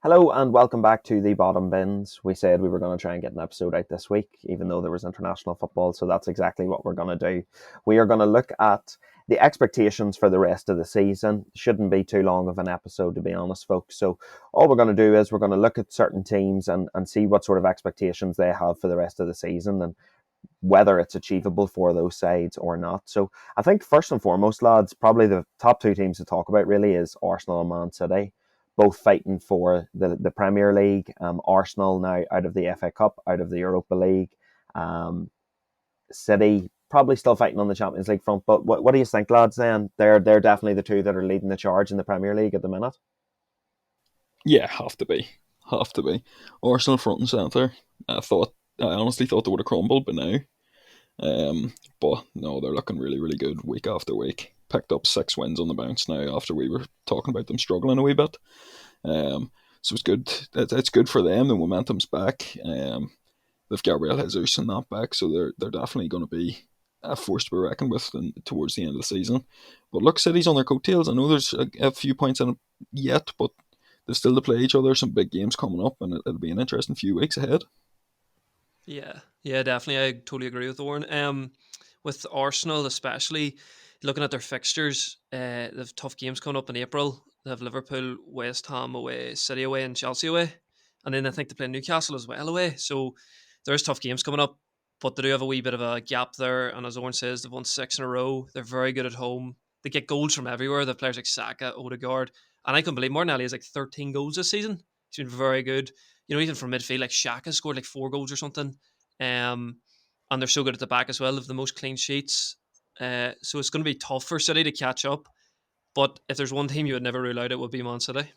Hello and welcome back to the Bottom Bins. We said we were going to try and get an episode out this week, even though there was international football, so that's exactly what we're going to do. We are going to look at the expectations for the rest of the season. Shouldn't be too long of an episode, to be honest, folks. So all we're going to do is we're going to look at certain teams and see what sort of expectations they have for the rest of the season and whether it's achievable for those sides or not. So I think first and foremost, lads, probably the top two teams to talk about really is Arsenal and Man City, both fighting for the Premier League. Arsenal now out of the FA Cup, out of the Europa League. City probably still fighting on the Champions League front. But what do you think, lads? Then they're definitely the two that are leading the charge in the Premier League at the minute. Yeah, have to be. Arsenal front and centre. I honestly thought they would have crumbled, but now, but no, they're looking really, really good week after week. Picked up 6 wins on the bounce now after we were talking about them struggling a wee bit. So it's good. It's good for them. The momentum's back. They've got Gabriel Jesus and that back, so they're definitely going to be a force to be reckoned with towards the end of the season. But look, City's on their coattails. I know there's a few points in it yet, but they're still to play each other. Some big games coming up, and it'll be an interesting few weeks ahead. Yeah, definitely. I totally agree with Owen. With Arsenal, especially looking at their fixtures, they've tough games coming up in April. They have Liverpool, West Ham away, City away, and Chelsea away, and then I think they play Newcastle as well away. So there's tough games coming up, but they do have a wee bit of a gap there. And as Owen says, they've won 6 in a row. They're very good at home. They get goals from everywhere. They have players like Saka, Odegaard, and I can believe Martinelli has like 13 goals this season. He's been very good. Even from midfield, like Shaq has scored like 4 goals or something. Um, and they're so good at the back as well. They have the most clean sheets. So it's going to be tough for City to catch up. But if there's one team you would never rule out, it would be Man City.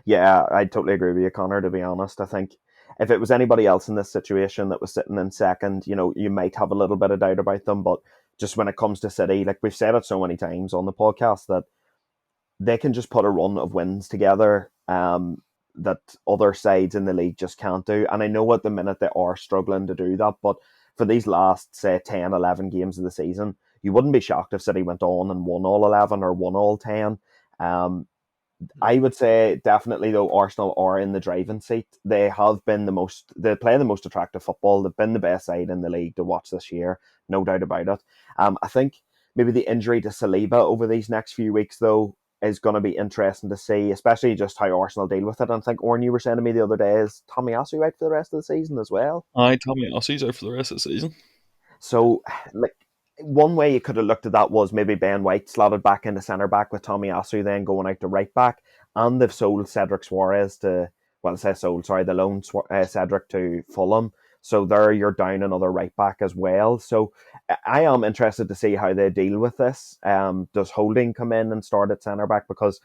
Yeah, I totally agree with you, Connor, to be honest. I think if it was anybody else in this situation that was sitting in second, you might have a little bit of doubt about them. But just when it comes to City, like we've said it so many times on the podcast, that they can just put a run of wins together that other sides in the league just can't do. And I know at the minute they are struggling to do that, but for these last, say, 10, 11 games of the season, you wouldn't be shocked if City went on and won all 11 or won all 10. Um, I would say definitely though Arsenal are in the driving seat. They play the most attractive football. They've been the best side in the league to watch this year, no doubt about it. I think maybe the injury to Saliba over these next few weeks though is going to be interesting to see, especially just how Arsenal deal with it. And I think Orne, you were saying to me the other day, is Tommy Asu out for the rest of the season as well? I Tommy Aussie's out for the rest of the season. So, like, one way you could have looked at that was maybe Ben White slotted back into centre back with Tommy Asu then going out to right back, and they've sold Cedric Suarez to, well, I say sold, sorry, the loan Cedric to Fulham. So there you're down another right back as well. So I am interested to see how they deal with this. Does Holding come in and start at centre back? Because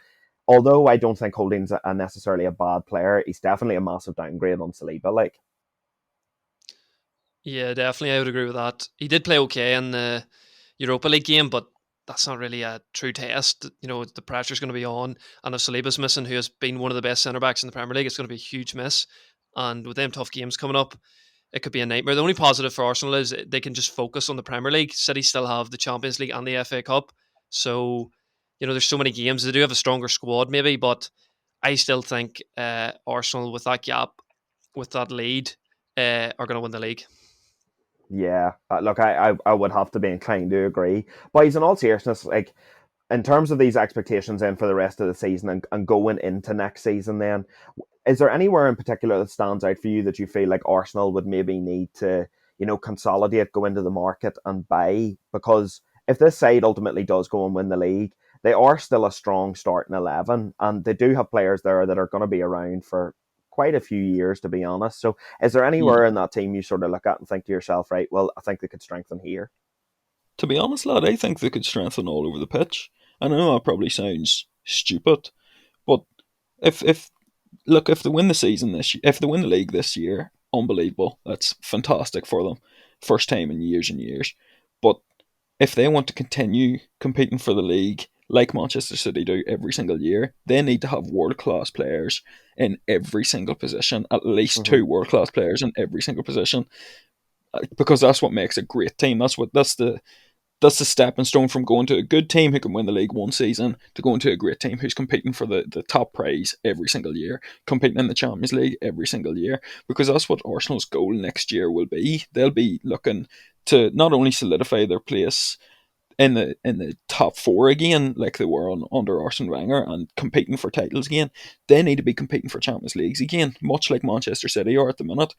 although I don't think Holding's necessarily a bad player, he's definitely a massive downgrade on Saliba. Like, Yeah, definitely. I would agree with that. He did play okay in the Europa League game, but that's not really a true test. The pressure's going to be on. And if Saliba's missing, who has been one of the best centre backs in the Premier League, it's going to be a huge miss. And with them tough games coming up, it could be a nightmare. The only positive for Arsenal is they can just focus on the Premier League. City still have the Champions League and the FA Cup. So, there's so many games. They do have a stronger squad, maybe, but I still think Arsenal, with that gap, with that lead, are going to win the league. yeah, look, I would have to be inclined to agree. Boys, in all seriousness, like, in terms of these expectations then for the rest of the season and going into next season then, is there anywhere in particular that stands out for you that you feel like Arsenal would maybe need to, consolidate, go into the market and buy? Because if this side ultimately does go and win the league, they are still a strong starting 11 and they do have players there that are going to be around for quite a few years, to be honest. So is there Yeah. anywhere in that team you sort of look at and think to yourself, right, well, I think they could strengthen here? To be honest, lad, I think they could strengthen all over the pitch. I know that probably sounds stupid, but if look, if they win the season if they win the league this year, unbelievable. That's fantastic for them. First time in years and years. But if they want to continue competing for the league like Manchester City do every single year, they need to have world class players in every single position, at least Mm-hmm. two world class players in every single position, because that's what makes a great team. That's the that's the stepping stone from going to a good team who can win the league one season to going to a great team who's competing for the top prize every single year, competing in the Champions League every single year, because that's what Arsenal's goal next year will be. They'll be looking to not only solidify their place in the top four again, like they were under Arsene Wenger, and competing for titles again. They need to be competing for Champions Leagues again, much like Manchester City are at the minute.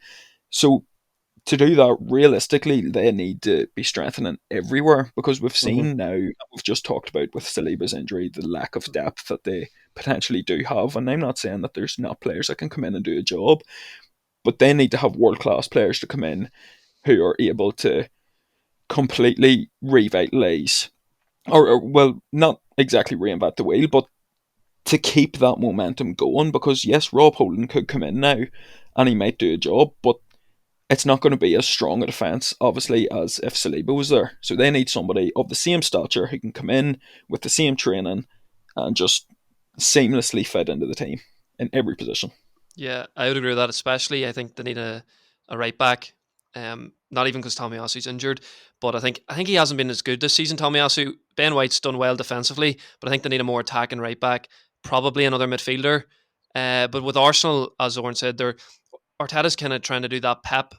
So to do that realistically, they need to be strengthening everywhere, because we've Hmm. seen now, we've just talked about with Saliba's injury, the lack of depth that they potentially do have. And I'm not saying that there's not players that can come in and do a job, but they need to have world class players to come in who are able to completely revitalise, or well, not exactly reinvent the wheel, but to keep that momentum going. Because yes, Rob Holding could come in now and he might do a job, but it's not going to be as strong a defence, obviously, as if Saliba was there. So they need somebody of the same stature who can come in with the same training and just seamlessly fit into the team in every position. Yeah, I would agree with that. Especially, I think they need a right back. Not even because Tomiyasu's injured, but I think he hasn't been as good this season. Tomiyasu, Ben White's done well defensively, but I think they need a more attacking right back. Probably another midfielder. But with Arsenal, as Oren said, they're Arteta's kind of trying to do that Pep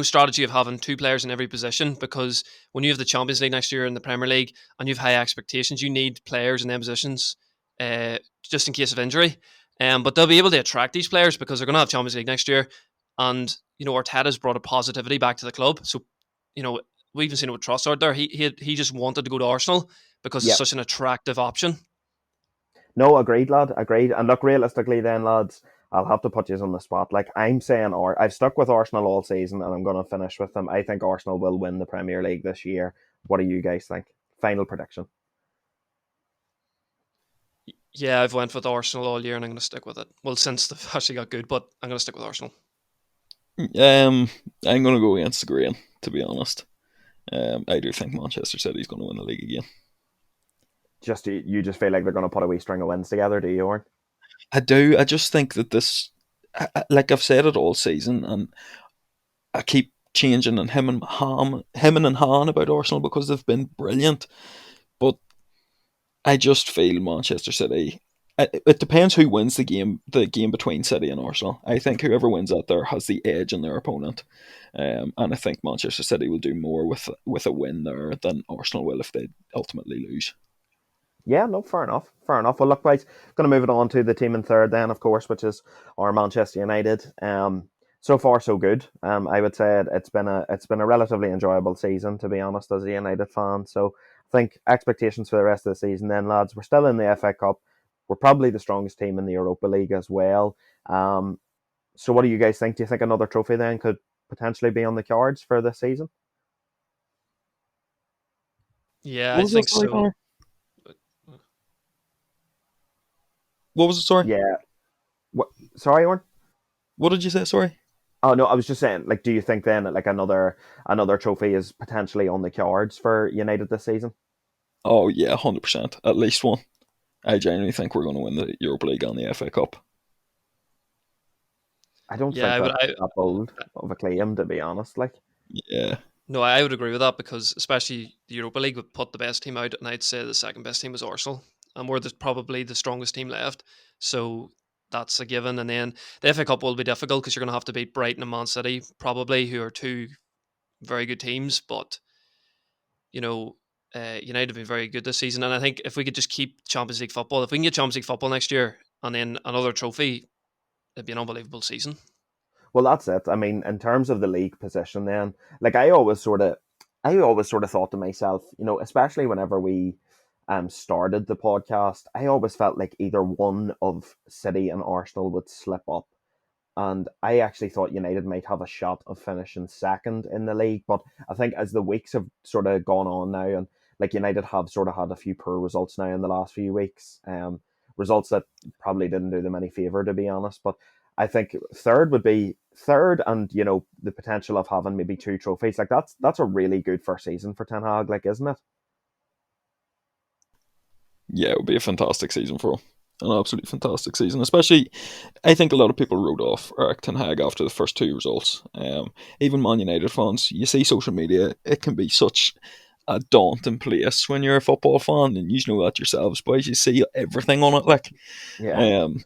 strategy of having two players in every position, because when you have the Champions League next year in the Premier League and you have high expectations, you need players in them positions just in case of injury. But they'll be able to attract these players because they're going to have Champions League next year, and Arteta's brought a positivity back to the club. So you know we even seen it with Trossard there. He just wanted to go to Arsenal because it's Yeah. such an attractive option. No, agreed, lad. Agreed. And look, realistically, then, lads, I'll have to put you on the spot. Like I'm saying, or I've stuck with Arsenal all season, and I'm going to finish with them. I think Arsenal will win the Premier League this year. What do you guys think? Final prediction. Yeah, I've went with Arsenal all year, and I'm going to stick with it. Well, since they've actually got good, but I'm going to stick with Arsenal. I'm going to go against the grain, to be honest. I do think Manchester City's going to win the league again. Just you just feel like they're going to put a wee string of wins together, do you, Oren? I do. I just think that like I've said it all season, and I keep changing and hemming and hawing about Arsenal because they've been brilliant. But I just feel Manchester City. It depends who wins the game between City and Arsenal. I think whoever wins out there has the edge in their opponent, and I think Manchester City will do more with a win there than Arsenal will if they ultimately lose. Yeah, no, fair enough. Fair enough. Well, look, guys, going to move it on to the team in third, then, of course, which is our Manchester United. So far, so good. I would say it's been a relatively enjoyable season, to be honest, as a United fan. So, I think expectations for the rest of the season, then, lads, we're still in the FA Cup. We're probably the strongest team in the Europa League as well. Um, so, what do you guys think? Do you think another trophy then could potentially be on the cards for this season? Yeah, What I was that think story, so. Connor? What was the story? Yeah. What? Sorry, Owen. What did you say? Sorry. Oh no, I was just saying, like, do you think then like another trophy is potentially on the cards for United this season? Oh yeah, 100%. At least one. I genuinely think we're going to win the Europa League and the FA Cup. I don't Yeah, think I would. that's that bold of a claim, to be honest. Like, Yeah, No, I would agree with that because especially the Europa League would put the best team out, and I'd say the second best team was Arsenal, and we're probably the strongest team left. So that's a given. And then the FA Cup will be difficult because you're going to have to beat Brighton and Man City, probably, who are two very good teams. But you know, United have been very good this season, and I think if we could just keep Champions League football, if we can get Champions League football next year, and then another trophy, it'd be an unbelievable season. well, that's it. I mean, in terms of the league position, then, like, I always sort of thought to myself, especially whenever we started the podcast, I always felt like either one of City and Arsenal would slip up. And I actually thought United might have a shot of finishing second in the league. But I think as the weeks have sort of gone on now, and like United have sort of had a few poor results now in the last few weeks, results that probably didn't do them any favour, to be honest. But I think third would be third, and the potential of having maybe two trophies, like that's a really good first season for Ten Hag, like, isn't it? yeah, it would be a fantastic season for him. An absolutely fantastic season. Especially, I think a lot of people wrote off Eric Ten Hag after the first two results. Even Man United fans, you see social media, it can be such a daunting place when you're a football fan, and you know that yourselves, boys. You see everything on it, like. Yeah, Um,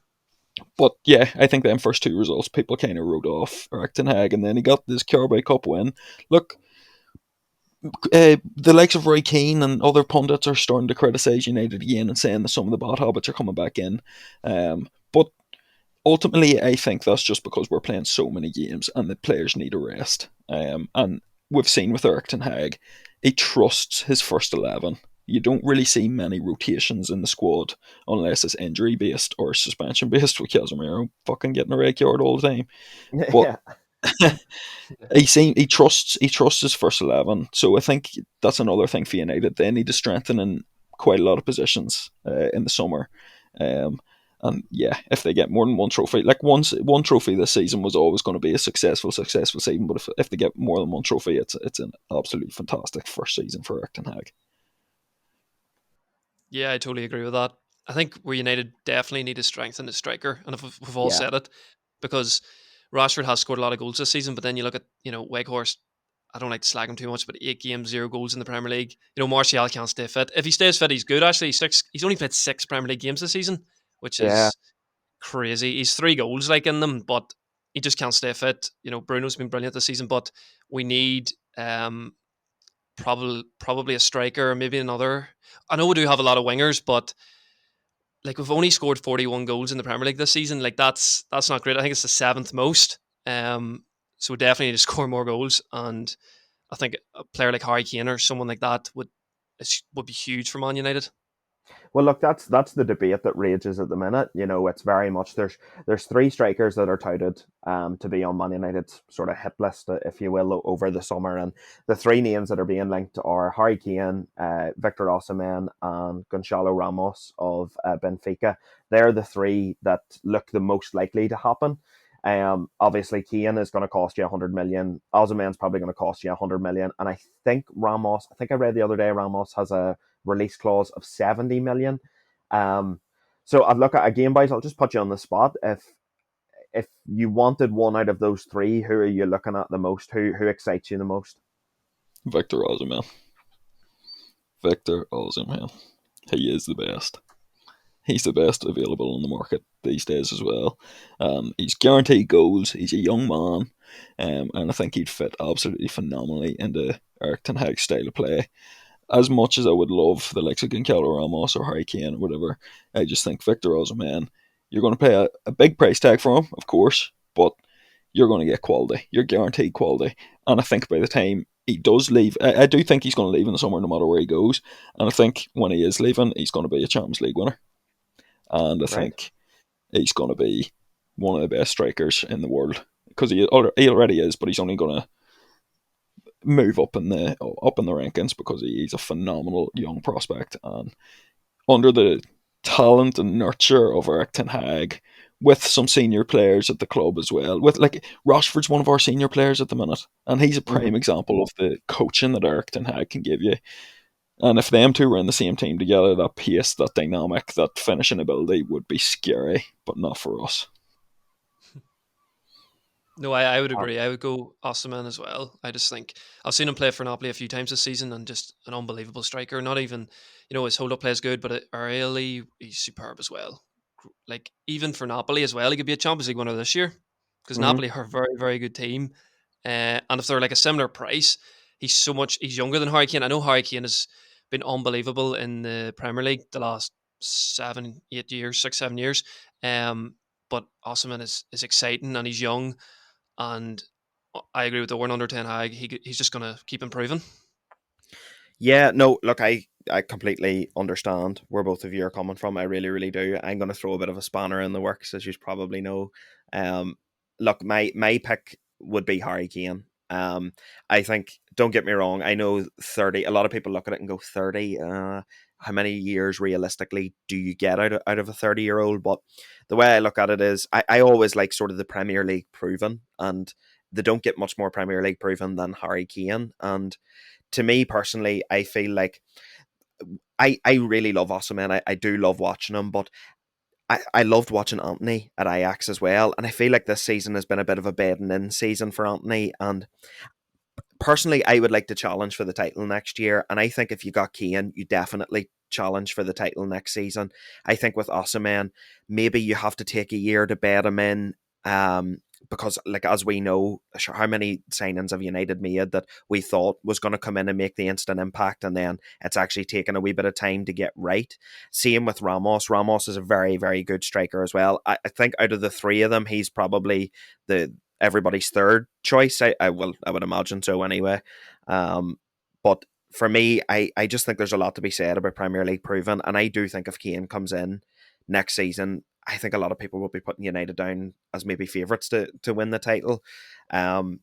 but yeah, I think them first two results, people kind of wrote off Eric Ten Hag, and then he got this Carabao Cup win. Look, the likes of Roy Keane and other pundits are starting to criticise United again and saying that some of the bad habits are coming back in. But ultimately, I think that's just because we're playing so many games and the players need a rest. And we've seen with Eric Ten Hag, he trusts his first 11. You don't really see many rotations in the squad unless it's injury based or suspension based, with Casemiro fucking getting a red card all the time. But yeah. he trusts his first 11. So I think that's another thing for United. They need to strengthen in quite a lot of positions in the summer. Um, and yeah, if they get more than one trophy, like one trophy this season was always going to be a successful season. But if they get more than one trophy, it's an absolutely fantastic first season for Eric Ten Hag. Yeah, I totally agree with that. I think we United definitely need to strengthen the striker, and if we've all Yeah, said it, because Rashford has scored a lot of goals this season, but then you look at Weghorst. I don't like to slag him too much, but 8 games, 0 goals in the Premier League. Martial can't stay fit. If he stays fit, he's good. Actually, he's only played 6 Premier League games this season, which yeah. is crazy. He's 3 goals like in them, but he just can't stay fit. Bruno's been brilliant this season, but we need probably a striker or maybe another. I know we do have a lot of wingers, but like we've only scored 41 goals in the Premier League this season. Like that's not great. I think it's the seventh most. So we definitely need to score more goals, and I think a player like Harry Kane or someone like that would be huge for Man United. Well, look, that's the debate that rages at the minute. It's very much there's three strikers that are touted to be on Man United's sort of hit list, if you will, over the summer, and the three names that are being linked are Harry Kane, Victor Osimhen, and Gonçalo Ramos of Benfica. They're the three that look the most likely to happen. Obviously, Kane is going to cost you 100 million. Osimhen's probably going to cost you 100 million, and I think Ramos. I think I read the other day Ramos has a release clause of 70 million. Um, so I'd look at a game, boys. I'll just put you on the spot. If you wanted one out of those three, who are you looking at the most? Who excites you the most? Victor Osimhen. Victor Osimhen. He is the best. He's the best available on the market these days as well. He's guaranteed goals. He's a young man, and I think he'd fit absolutely phenomenally into Eric Ten Hag's style of play. As much as I would love the likes of Gonçalo Ramos or Harry Kane or whatever, I just think Victor Osimhen, you're going to pay a big price tag for him, of course, but you're going to get quality. You're guaranteed quality. And I think by the time he does leave, I do think he's going to leave in the summer no matter where he goes. And I think when he is leaving, he's going to be a Champions League winner. And I Right? think he's going to be one of the best strikers in the world because he already is, but he's only going to move up in the rankings because he's a phenomenal young prospect, and under the talent and nurture of Eric Ten Hag, with some senior players at the club as well. With like Rashford's one of our senior players at the minute, and he's a Mm-hmm. prime example of the coaching that Eric Ten Hag can give you. And if them two were in the same team together, that pace, that dynamic, that finishing ability would be scary, but not for us. No, I would agree. I would go Osimhen as well. I just think I've seen him play for Napoli a few times this season, and just an unbelievable striker. Not even, his hold up play is good, but aerially he's superb as well. Like even for Napoli as well, he could be a Champions League winner this year because Mm-hmm. Napoli are a very very good team. And if they're like a similar price, he's younger than Harry Kane. I know Harry Kane has been unbelievable in the Premier League the last 7 8 years, 6 7 years. But Osimhen is exciting and he's young, and I agree with the one under 10 Hag. He's just going to keep improving. Yeah, no, look, I completely understand where both of you are coming from. I really, really do. I'm going to throw a bit of a spanner in the works, as you probably know. Um, Look, my pick would be Harry Kane. I think, don't get me wrong, I know 30, a lot of people look at it and go 30. How many years realistically do you get out of a 30-year-old? But the way I look at it is, I always like sort of the Premier League proven, and they don't get much more Premier League proven than Harry Kane. And to me personally, I feel like I really love Osimhen. I do love watching him, but I loved watching Anthony at Ajax as well. And I feel like this season has been a bit of a bedding in season for Anthony. And personally, I would like to challenge for the title next year, and I think if you got Kane, you definitely challenge for the title next season. I think with Osimhen, maybe you have to take a year to bed him in, because, like, as we know, how many signings have United made that we thought was going to come in and make the instant impact, and then it's actually taken a wee bit of time to get right. Same with Ramos. Ramos is a very, very good striker as well. I think out of the three of them, he's probably the everybody's third choice. I would imagine so anyway. But for me, I just think there's a lot to be said about Premier League proven, and I do think if Kane comes in next season, I think a lot of people will be putting United down as maybe favourites to win the title. Um,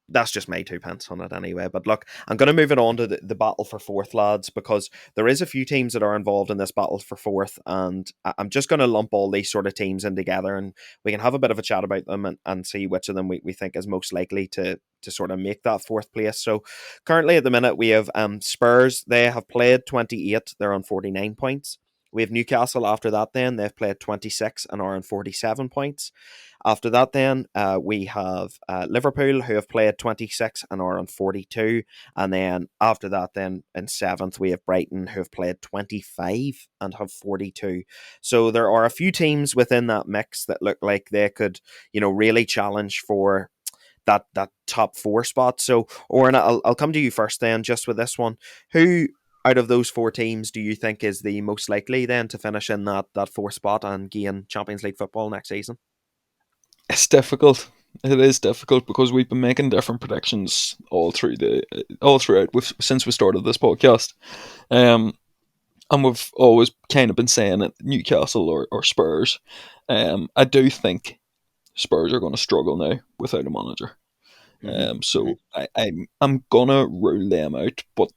that's just my 2 pence on it anyway. But look, I'm going to move it on to the battle for fourth, lads, because there is a few teams that are involved in this battle for fourth, and I'm just going to lump all these sort of teams in together, and we can have a bit of a chat about them and see which of them we think is most likely to sort of make that fourth place. So currently at the minute we have Spurs. They have played 28. They're on 49 points. We have Newcastle after that then. They've played 26 and are on 47 points. After that, then we have Liverpool, who have played 26 and are on 42. And then after that, then in seventh, we have Brighton, who have played 25 and have 42. So there are a few teams within that mix that look like they could, really challenge for that top four spot. So, Oren, I'll come to you first then, just with this one. Who out of those four teams do you think is the most likely then to finish in that fourth spot and gain Champions League football next season? It's difficult. It is difficult because we've been making different predictions all throughout since we started this podcast. And we've always kind of been saying it Newcastle or Spurs. I do think Spurs are going to struggle now without a manager. So I'm gonna rule them out. But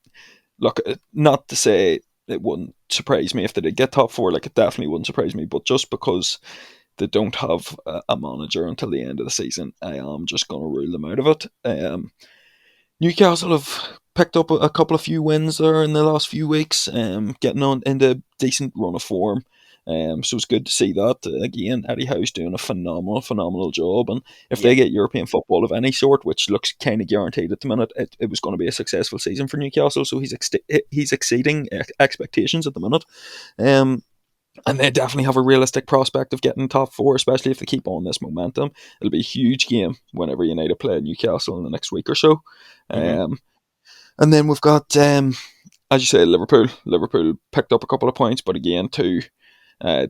look, not to say it wouldn't surprise me if they did get top four. Like, it definitely wouldn't surprise me. But just because they don't have a manager until the end of the season, I am just going to rule them out of it. Newcastle have picked up a couple of few wins there in the last few weeks, getting on into a decent run of form. So it's good to see that. Again, Eddie Howe's doing a phenomenal job. And if Yeah. they get European football of any sort, which looks kind of guaranteed at the minute, it was going to be a successful season for Newcastle. So he's exceeding expectations at the minute. And they definitely have a realistic prospect of getting top four, especially if they keep on this momentum. It'll be a huge game whenever United play Newcastle in the next week or so. Mm-hmm. And then we've got, as you say, Liverpool. Liverpool picked up a couple of points, but again, two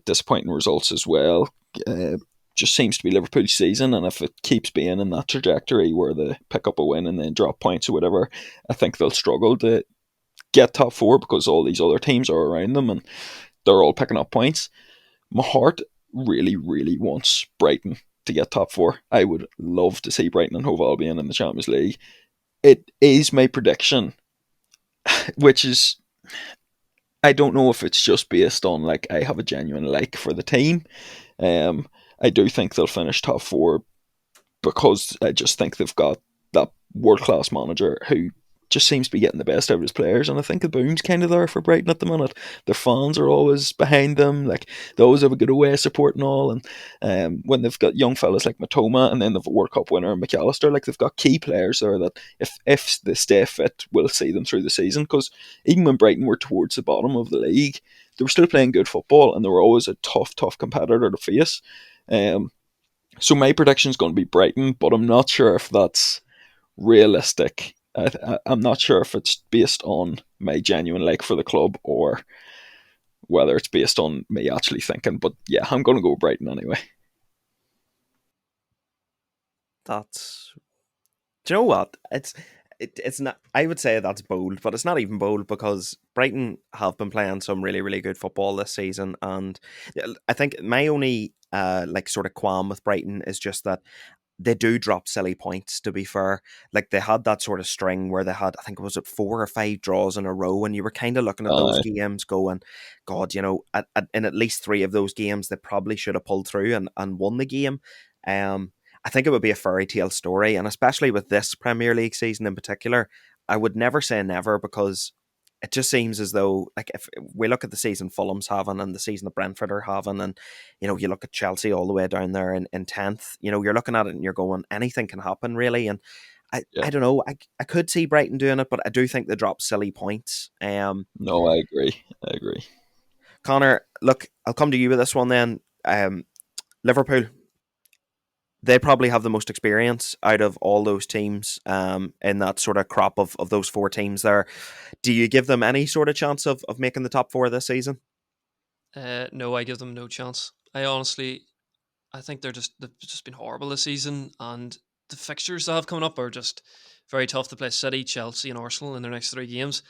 disappointing results as well. Just seems to be Liverpool's season, and if it keeps being in that trajectory where they pick up a win and then drop points or whatever, I think they'll struggle to get top four because all these other teams are around them and they're all picking up points. My heart really wants Brighton to get top four. I would love to see Brighton and Hove Albion in the Champions League. It is my prediction, which is, I don't know if it's just based on, like, I have a genuine like for the team. I do think they'll finish top four because I just think they've got that world class manager who just seems to be getting the best out of his players, and I think the boom's kind of there for Brighton at the minute. Their fans are always behind them, like they always have a good away support and all. And when they've got young fellas like Matoma, and then they've a World Cup winner McAllister, like they've got key players there that if they stay fit, will see them through the season. Because even when Brighton were towards the bottom of the league, they were still playing good football, and they were always a tough competitor to face. So my prediction is going to be Brighton, but I'm not sure if that's realistic. I'm not sure if it's based on my genuine like for the club or whether it's based on me actually thinking. But yeah, I'm going to go Brighton anyway. That's Do you know what? It's not. I would say that's bold, but it's not even bold because Brighton have been playing some really good football this season, and I think my only like sort of qualm with Brighton is just that they do drop silly points, to be fair. Like, they had that sort of string where they had, I think it was at 4 or 5 draws in a row, and you were kind of looking at those Uh, games going, God, in at least 3 of those games, they probably should have pulled through and won the game. I think it would be a fairy tale story, and especially with this Premier League season in particular, I would never say never, because it just seems as though, like, if we look at the season Fulham's having and the season that Brentford are having, and you look at Chelsea all the way down there in 10th, you're looking at it and you're going, anything can happen really. And I don't know. I could see Brighton doing it, but I do think they drop silly points. No, I agree. I agree. Connor, look, I'll come to you with this one then. Liverpool, they probably have the most experience out of all those teams in that sort of crop of those four teams there. Do you give them any sort of chance of making the top four this season? No, I give them no chance. I think they've just been horrible this season, and the fixtures that have coming up are just very tough to play. City, Chelsea, and Arsenal in their next three games.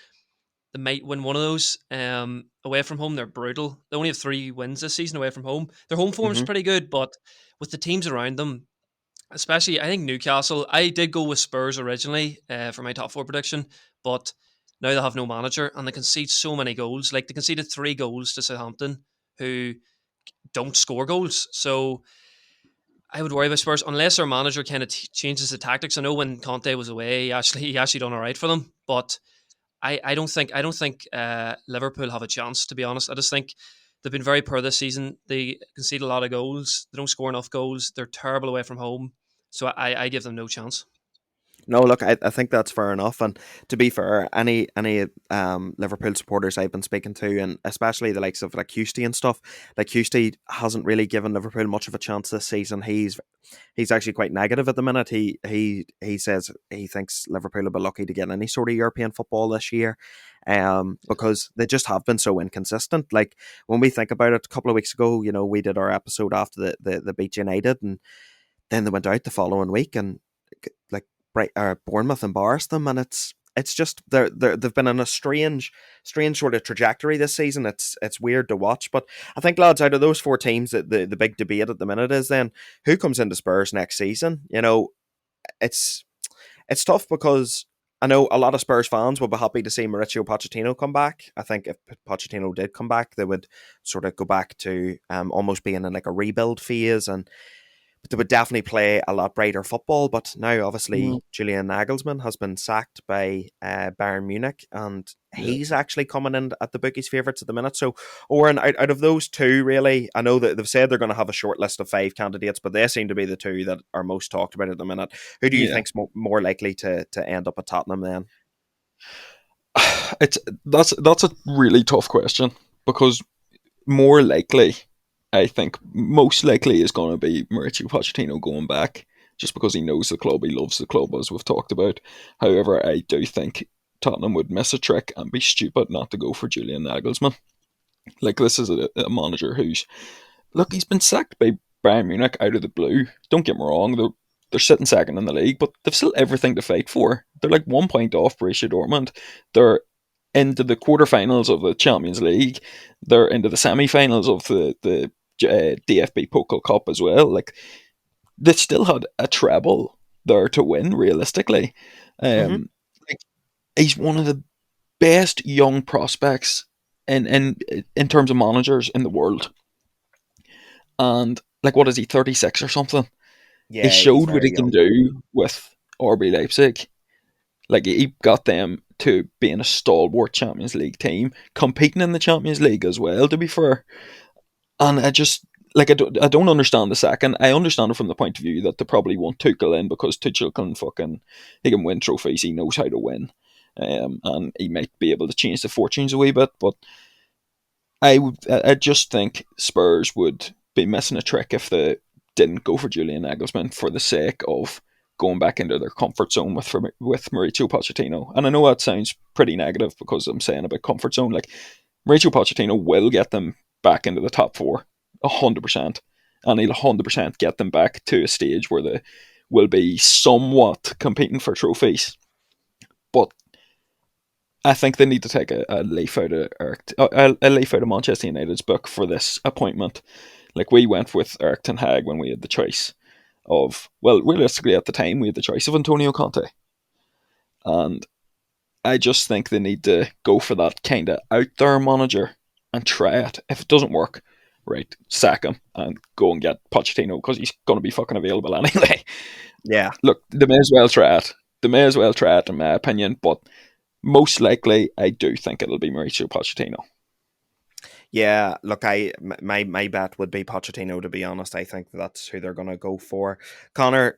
They might win one of those. Away from home, they're brutal. They only have 3 wins this season away from home. Their home form's Mm-hmm. pretty good, but with the teams around them, especially I think Newcastle. I did go with Spurs originally for my top four prediction, but now they have no manager and they concede so many goals. Like they conceded 3 goals to Southampton, who don't score goals. So I would worry about Spurs unless their manager kind of changes the tactics. I know when Conte was away, he actually done all right for them, but I don't think Liverpool have a chance, to be honest. I just think they've been very poor this season. They concede a lot of goals. They don't score enough goals. They're terrible away from home. So I give them no chance. No, look, I think that's fair enough. And to be fair, any Liverpool supporters I've been speaking to, and especially the likes of like Husty and stuff, like Husty hasn't really given Liverpool much of a chance this season. He's actually quite negative at the minute. He says he thinks Liverpool will be lucky to get any sort of European football this year, because they just have been so inconsistent. Like when we think about it, a couple of weeks ago, we did our episode after the beat United, and then they went out the following week and like Bournemouth embarrassed them, and it's just they've been on a strange sort of trajectory this season. It's weird to watch, but I think lads, out of those four teams, that the big debate at the minute is then who comes into Spurs next season. It's it's tough because I know a lot of Spurs fans will be happy to see Mauricio Pochettino come back. I think if Pochettino did come back, they would sort of go back to almost being in like a rebuild phase, and they would definitely play a lot brighter football. But now, Mm, obviously, Julian Nagelsmann has been sacked by Bayern Munich, and yeah. he's actually coming in at the bookies' favourites at the minute. So, Oren, out of those two, really, I know that they've said they're going to have a short list of 5 candidates, but they seem to be the two that are most talked about at the minute. Who do you Yeah. think's more likely to end up at Tottenham then? It's that's a really tough question because more likely, I think most likely is going to be Mauricio Pochettino going back, just because he knows the club, he loves the club, as we've talked about. However, I do think Tottenham would miss a trick and be stupid not to go for Julian Nagelsmann. Like this is a manager who's look, he's been sacked by Bayern Munich out of the blue. Don't get me wrong, they're sitting second in the league, but they've still everything to fight for. They're like 1 point off Borussia Dortmund. They're into the quarterfinals of the Champions League. They're into the semi-finals of the DFB Pokal Cup as well. Like they still had a treble there to win. Realistically, Mm-hmm. um, like, he's one of the best young prospects in terms of managers in the world. And like, what is he, 36 or something? He Yeah, he's showed what very he can young. do with RB Leipzig. Like he got them to being a stalwart Champions League team, competing in the Champions League as well. To be fair, and I just like I don't understand the second. I understand it from the point of view that they probably want Tuchel in because Tuchel can he can win trophies. He knows how to win, and he might be able to change the fortunes a wee bit. But I just think Spurs would be missing a trick if they didn't go for Julian Nagelsmann for the sake of going back into their comfort zone with Mauricio Pochettino. And I know that sounds pretty negative because I'm saying about comfort zone. Like Mauricio Pochettino will get them back into the top four, 100%, and he'll 100% get them back to a stage where they will be somewhat competing for trophies. But I think they need to take a leaf out of a leaf out of Manchester United's book for this appointment. Like we went with Eric Ten Hag when we had the choice of, well, realistically at the time we had the choice of Antonio Conte, and I just think they need to go for that kind of out there manager and try it. If it doesn't work, right, sack him and go and get Pochettino because he's going to be fucking available anyway. Yeah. Look, they may as well try it. They may as well try it, in my opinion, but most likely, I do think it'll be Mauricio Pochettino. Yeah, look, my bet would be Pochettino. To be honest, I think that's who they're going to go for. Connor,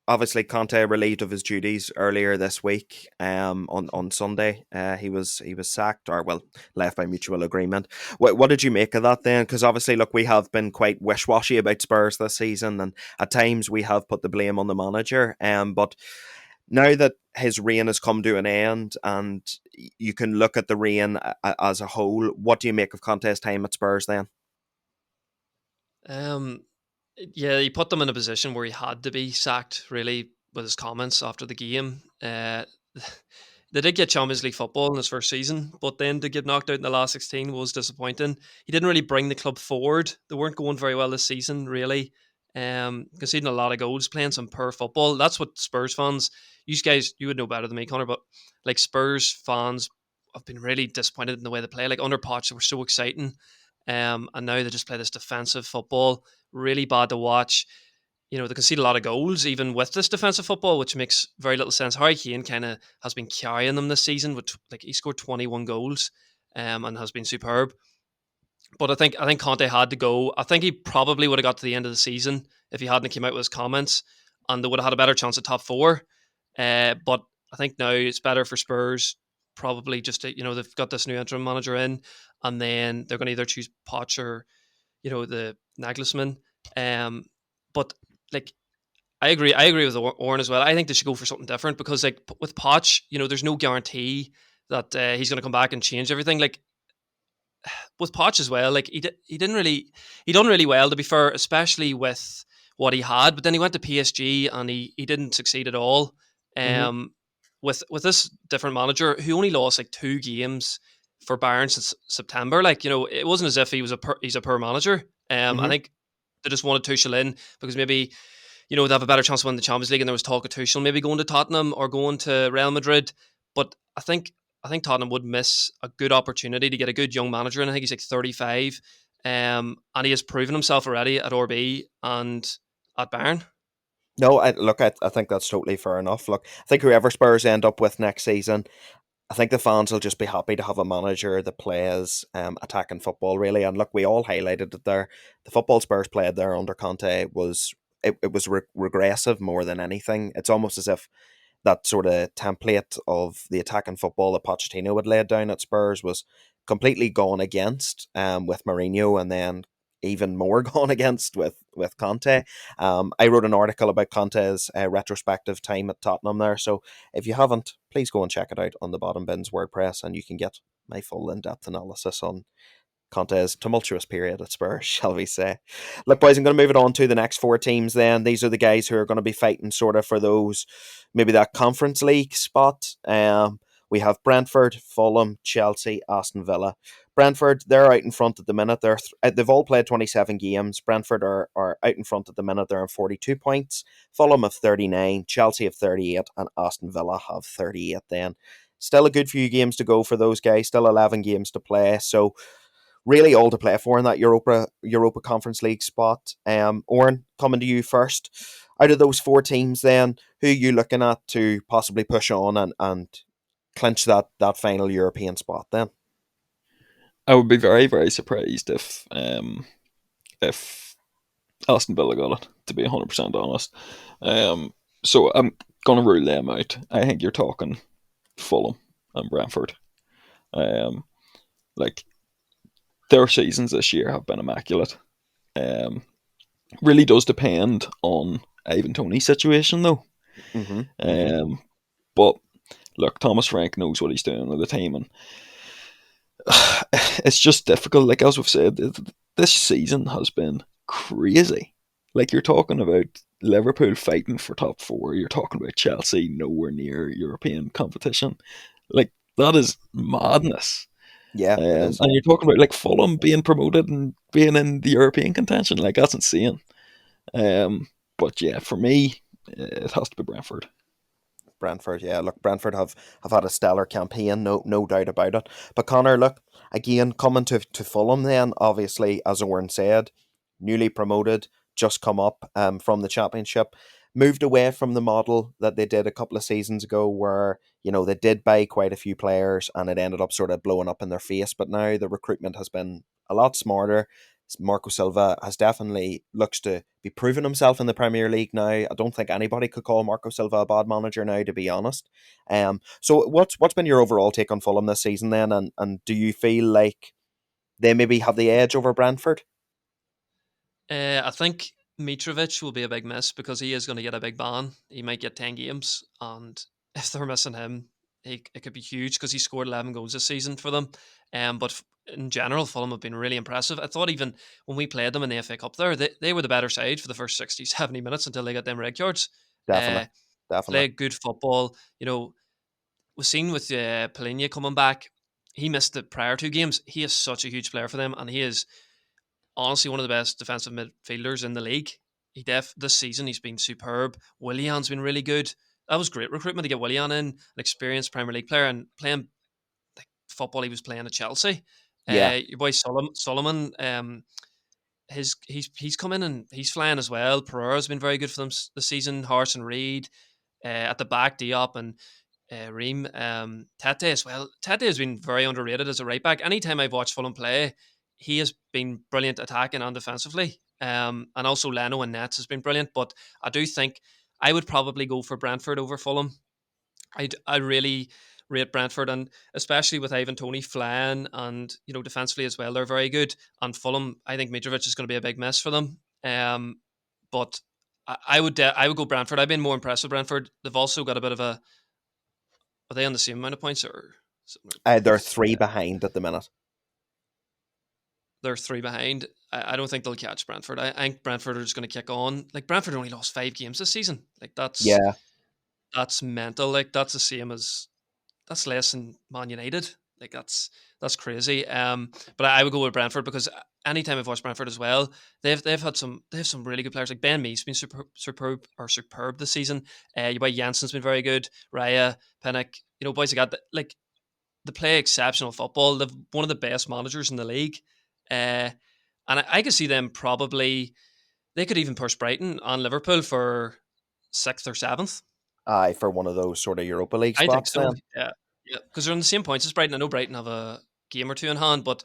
obviously Conte relieved of his duties earlier this week. On Sunday, he was sacked, or well, left by mutual agreement. What did you make of that then? Because obviously, look, we have been quite wish washy about Spurs this season, and at times we have put the blame on the manager. But now that his reign has come to an end, and you can look at the reign as a whole, what do you make of Conte's time at Spurs then? Um, yeah, he put them in a position where he had to be sacked, really, with his comments after the game. They did get Champions League football in his first season, but then to get knocked out in the last 16 was disappointing. He didn't really bring the club forward. They weren't going very well this season, really. Conceding a lot of goals, playing some poor football. That's what Spurs fans, you guys, you would know better than me, Connor, but like Spurs fans have been really disappointed in the way they play. Like under Poch, they were so exciting. And now they just play this defensive football, really bad to watch. They concede a lot of goals even with this defensive football, which makes very little sense. Harry Kane kind of has been carrying them this season with like he scored 21 goals, and has been superb. But I think Conte had to go. I think he probably would have got to the end of the season if he hadn't came out with his comments, and they would have had a better chance at top four. But I think now it's better for Spurs. Probably just they've got this new interim manager in, and then they're going to either choose Poch or the Nagelsmann. But like I agree with Oren as well. I think they should go for something different because like with Poch, there's no guarantee that he's going to come back and change everything. Like with Poch as well, like he didn't really he done really well to be fair, especially with what he had. But then he went to PSG and he didn't succeed at all. Mm-hmm. Um, with this different manager who only lost like 2 games for Bayern since September, like it wasn't as if he's a poor manager. I Mm-hmm. think they just wanted Tuchel in because maybe they have a better chance of winning the Champions League. And there was talk of Tuchel maybe going to Tottenham or going to Real Madrid. But I think Tottenham would miss a good opportunity to get a good young manager. And I think he's like 35. And he has proven himself already at RB and at Bayern. No, I think that's totally fair enough. Look, I think whoever Spurs end up with next season, I think the fans will just be happy to have a manager that plays attacking football, really. And look, we all highlighted it there. The football Spurs played there under Conte was regressive more than anything. It's almost as if that sort of template of the attacking football that Pochettino had laid down at Spurs was completely gone against with Mourinho, and then even more gone against with Conte. I wrote an article about Conte's retrospective time at Tottenham there, so if you haven't, please go and check it out on the Bottom Bins WordPress, and you can get my full in-depth analysis on Conte's tumultuous period at Spurs, shall we say. Look, boys, I'm going to move it on to the next four teams then. These are the guys who are going to be fighting sort of for those, maybe that Conference League spot. We have Brentford, Fulham, Chelsea, Aston Villa. Brentford, they're out in front at the minute. They've all played 27 games. Brentford are out in front at the minute. They're on 42 points. Fulham have 39, Chelsea have 38, and Aston Villa have 38 then. Still a good few games to go for those guys. Still 11 games to play. So really all to play for in that Europa Conference League spot. Oren, coming to you first. Out of those four teams, then, who are you looking at to possibly push on and clinch that final European spot? Then, I would be very, very surprised if Aston Villa got it, to be 100% honest. So I'm going to rule them out. I think you're talking Fulham and Brentford. Um, like, their seasons this year have been immaculate. Um, really does depend on Ivan Toney's situation, though. mm-hmm, mm-hmm. But look, Thomas Frank knows what he's doing with the team, and it's just difficult. Like as we've said, this season has been crazy. Like you're talking about Liverpool fighting for top four. You're talking about Chelsea nowhere near European competition. Like that is madness. Yeah, it is. And you're talking about like Fulham being promoted and being in the European contention. Like that's insane. But yeah, for me, it has to be Brentford. Brentford, yeah. Look, Brentford have had a stellar campaign, no doubt about it. But Connor, look, again, coming to Fulham then, obviously, as Owen said, newly promoted, just come up from the championship, moved away from the model that they did a couple of seasons ago where, they did buy quite a few players and it ended up sort of blowing up in their face. But now the recruitment has been a lot smarter. Marco Silva has definitely looks to be proving himself in the Premier League now. I don't think anybody could call Marco Silva a bad manager now, to be honest. So what's been your overall take on Fulham this season then, and do you feel like they maybe have the edge over Brentford? I think Mitrovic will be a big miss because he is going to get a big ban. He might get 10 games, and if they're missing him, it could be huge because he scored 11 goals this season for them. But in general, Fulham have been really impressive. I thought even when we played them in the FA Cup there, they were the better side for the first 60, 70 minutes until they got them red cards. Definitely, Uh, definitely. Played good football. We've seen with Polina coming back, he missed the prior two games. He is such a huge player for them, and he is honestly one of the best defensive midfielders in the league. This season he's been superb. Willian's been really good. That was great recruitment to get Willian in, an experienced Premier League player, and playing the football he was playing at Chelsea. Yeah, Your boy Solomon, he's come in and he's flying as well. Pereira's been very good for them this season. Harrison Reed at the back, Diop and Reem. Tete as well. Tete has been very underrated as a right back. Anytime I've watched Fulham play, he has been brilliant attacking and defensively. And also Leno and Nets has been brilliant. But I do think I would probably go for Brentford over Fulham. I really rate Brentford, and especially with Ivan Toney flying and defensively as well, they're very good. And Fulham, I think Mitrovic is going to be a big miss for them. But I would go Brentford. I've been more impressed with Brentford. They've also got a bit of a. Are they on the same amount of points or similar they're points? three behind at the minute. They're three behind. I don't think they'll catch Brentford. I think Brentford are just going to kick on. Like Brentford only lost 5 games this season. Like Yeah, that's mental. Like that's the same as that's less than Man United. Like that's crazy. But I would go with Brentford because anytime I've watched Brentford as well, they have some really good players. Like Ben Mee's been superb this season. Your boy Jansen's been very good. Raya, Pinnock, boys like that. Like they play exceptional football. They've one of the best managers in the league. Uh, and I could see them probably they could even push Brighton on Liverpool for sixth or seventh. aye, for one of those sort of Europa League I think spots so. then. Yeah, yeah, because they're on the same points as Brighton. I know Brighton have a game or two in hand, but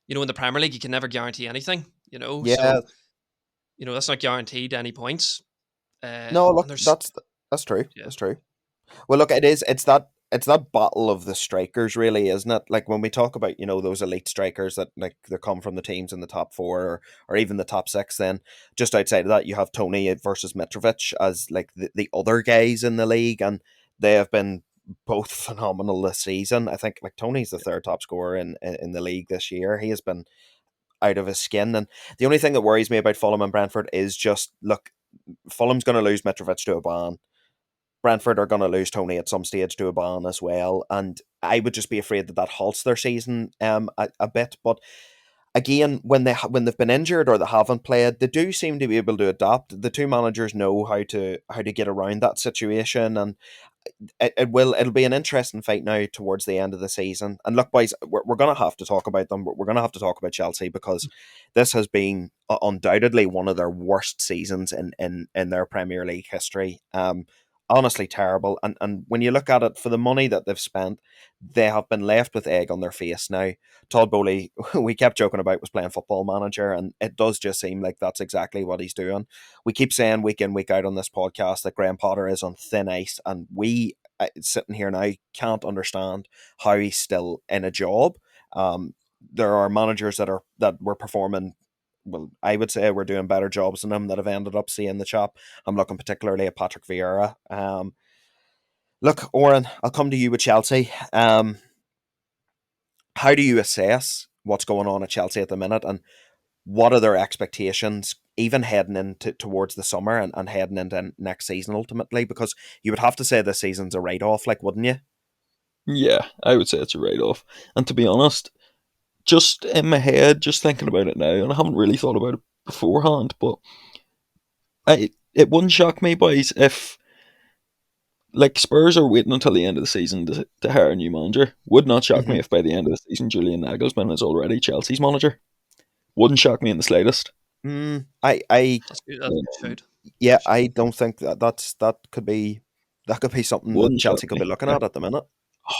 in the Premier League, you can never guarantee anything. Yeah, So that's not guaranteed any points. no, And look, there's that's true. yeah, That's true. Well, look, it's that battle of the strikers, really, isn't it? Like when we talk about those elite strikers that like they come from the teams in the top four or even the top six. Then just outside of that, you have Tony versus Mitrovic as like the other guys in the league, and they have been both phenomenal this season. I think like Tony's the third top scorer in the league this year. He has been out of his skin, and the only thing that worries me about Fulham and Brentford is just look, Fulham's going to lose Mitrovic to a ban. Brentford are going to lose Tony at some stage to a ban as well, and I would just be afraid that halts their season a bit. But again, when they've been injured or they haven't played, they do seem to be able to adapt. The two managers know how to get around that situation, and it'll be an interesting fight now towards the end of the season. And look, boys, we're going to have to talk about them. We're going to have to talk about Chelsea because this has been undoubtedly one of their worst seasons in their Premier League history. Honestly terrible. And when you look at it, for the money that they've spent, they have been left with egg on their face now. Todd Bowley, we kept joking about, was playing football manager, and it does just seem like that's exactly what he's doing. We keep saying week in, week out on this podcast that Graham Potter is on thin ice, and we sitting here now can't understand how he's still in a job. There are managers that were performing. Well, I would say we're doing better jobs than him that have ended up seeing the chop. I'm looking particularly at Patrick Vieira. Look, Oren, I'll come to you with Chelsea. How do you assess what's going on at Chelsea at the minute, and what are their expectations, even heading into towards the summer and heading into next season ultimately? Because you would have to say this season's a write off, like, wouldn't you? Yeah, I would say it's a write off. And to be honest, just in my head, just thinking about it now, and I haven't really thought about it beforehand, but it wouldn't shock me, boys, if like Spurs are waiting until the end of the season to hire a new manager. Would not shock me Mm-hmm. if by the end of the season Julian Nagelsmann is already Chelsea's manager. Wouldn't shock me in the slightest. I, that's good. That's a good Um, shout. yeah, Good shout. I don't think that could be something that wouldn't shock Chelsea could be me. looking at the minute.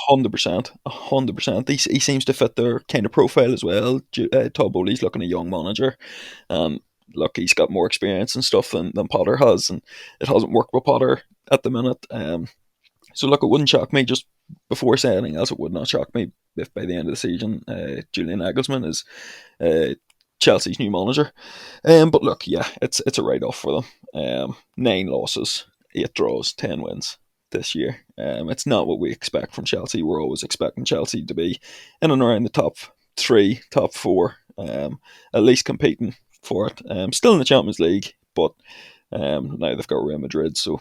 100%, 100%. He seems to fit their kind of profile as well. Todd Bowley's looking a young manager, and look, he's got more experience and stuff than Potter has, and it hasn't worked with Potter at the minute. So look, it wouldn't shock me, just before saying anything else, it would not shock me if by the end of the season, Julian Nagelsmann is uh, Chelsea's new manager. But look, yeah, it's a write off for them. 9 losses, 8 draws, 10 wins this year. It's not what we expect from Chelsea. We're always expecting Chelsea to be in and around the top three, top four, at least competing for it. Still in the Champions League, but now they've got Real Madrid, so